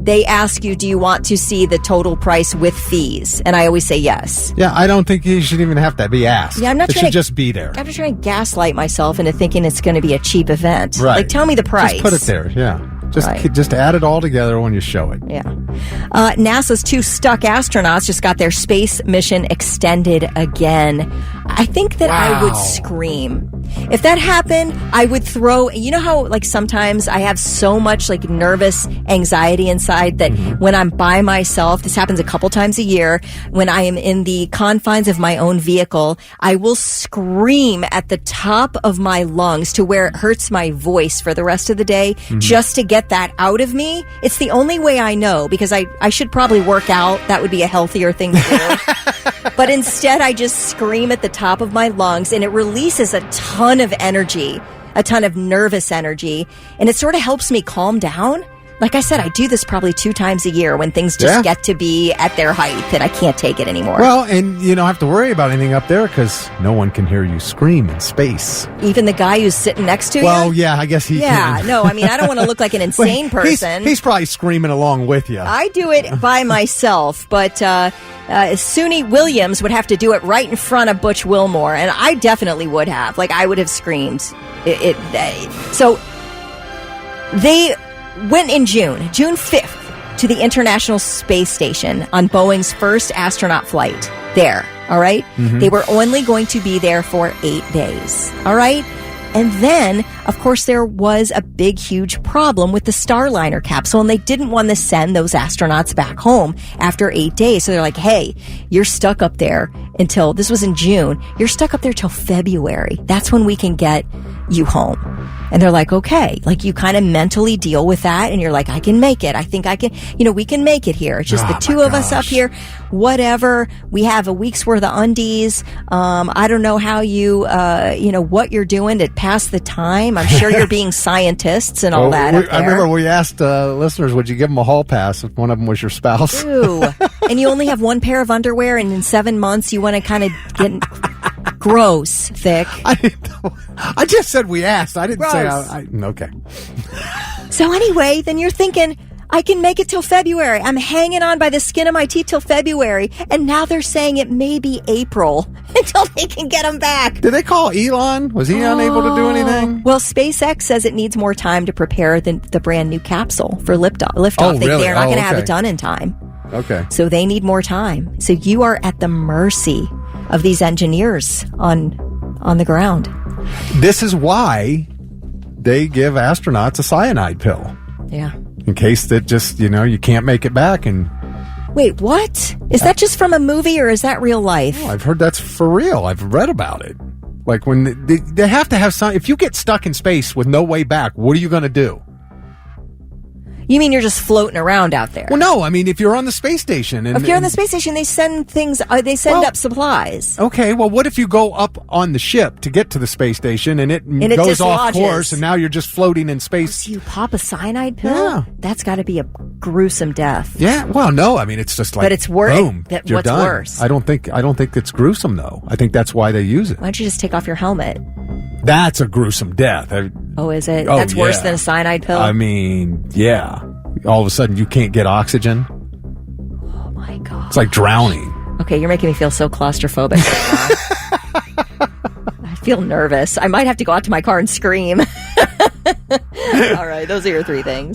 they ask you, do you want to see the total price with fees? And I always say yes. Yeah, I don't think you should even have to be asked. Yeah, I'm not it trying should just be there. I'm just trying to gaslight myself into thinking it's going to be a cheap event. Right. Like, tell me the price. Just put it there, yeah. Right. Just add it all together when you show it. Yeah. NASA's 2 stuck astronauts just got their space mission extended again. I think that I would scream. If that happened, I would throw, you know how like sometimes I have so much like nervous anxiety inside that when I'm by myself, this happens a couple times a year, when I am in the confines of my own vehicle, I will scream at the top of my lungs to where it hurts my voice for the rest of the day just to get that out of me. It's the only way I know, because I should probably work out. That would be a healthier thing to do. But instead, I just scream at the top of my lungs, and it releases a ton of energy, a ton of nervous energy, and it sort of helps me calm down. Like I said, I do this probably 2 times a year when things just get to be at their height and I can't take it anymore. Well, and you don't have to worry about anything up there because no one can hear you scream in space. Even the guy who's sitting next to you? Well, yeah, I guess he can. Yeah, no, I mean, I don't want to look like an insane person. He's probably screaming along with you. I do it by myself, but Suni Williams would have to do it right in front of Butch Wilmore, and I definitely would have. Like, I would have screamed. So they went in June 5th, to the International Space Station on Boeing's first astronaut flight there, all right? They were only going to be there for 8 days, all right? And then, of course, there was a big, huge problem with the Starliner capsule, and they didn't want to send those astronauts back home after 8 days. So they're like, hey, you're stuck up there until, this was in June, you're stuck up there till February. That's when we can get you home. And they're like, okay, like you kind of mentally deal with that, and you're like, I can make it. I think I can, we can make it here. It's just the two of us up here, whatever. We have a week's worth of undies. I don't know how you, what you're doing to pass the time. I'm sure you're being scientists and all that. I remember we asked listeners, would you give them a hall pass if one of them was your spouse? Ew. And you only have one pair of underwear, and in 7 months you want to kind of get gross, Thick. I just said we asked. I didn't Gross. say okay. So anyway, then you're thinking, I can make it till February. I'm hanging on by the skin of my teeth till February. And now they're saying it may be April until they can get them back. Did they call Elon? Was he unable to do anything? Well, SpaceX says it needs more time to prepare the brand new capsule for liftoff. Oh, really? They're not going to have okay. it done in time. Okay. So they need more time. So you are at the mercy of these engineers on the ground. This is why they give astronauts a cyanide pill. Yeah. In case that just, you can't make it back. And wait, what? Is that just from a movie or is that real life? oh, I've heard that's for real. I've read about it. Like when they have to have some, if you get stuck in space with no way back, what are you going to do? You mean you're just floating around out there? Well, no. I mean, if you're on the space station. If you're on the space station, they send things, up supplies. Okay, well, what if you go up on the ship to get to the space station and it goes off dislodges. course and now you're just floating in space? So you pop a cyanide pill? Yeah. That's got to be a gruesome death. Yeah, well, no, I mean, it's just like, But it's worse. boom, you're What's done. worse? I don't think it's gruesome, though. I think that's why they use it. Why don't you just take off your helmet? That's a gruesome death. Oh, is it? Oh, That's worse yeah. than a cyanide pill? I mean, yeah. All of a sudden, you can't get oxygen. Oh, my God. It's like drowning. Okay, you're making me feel so claustrophobic right now. I feel nervous. I might have to go out to my car and scream. All right, those are your 3 things.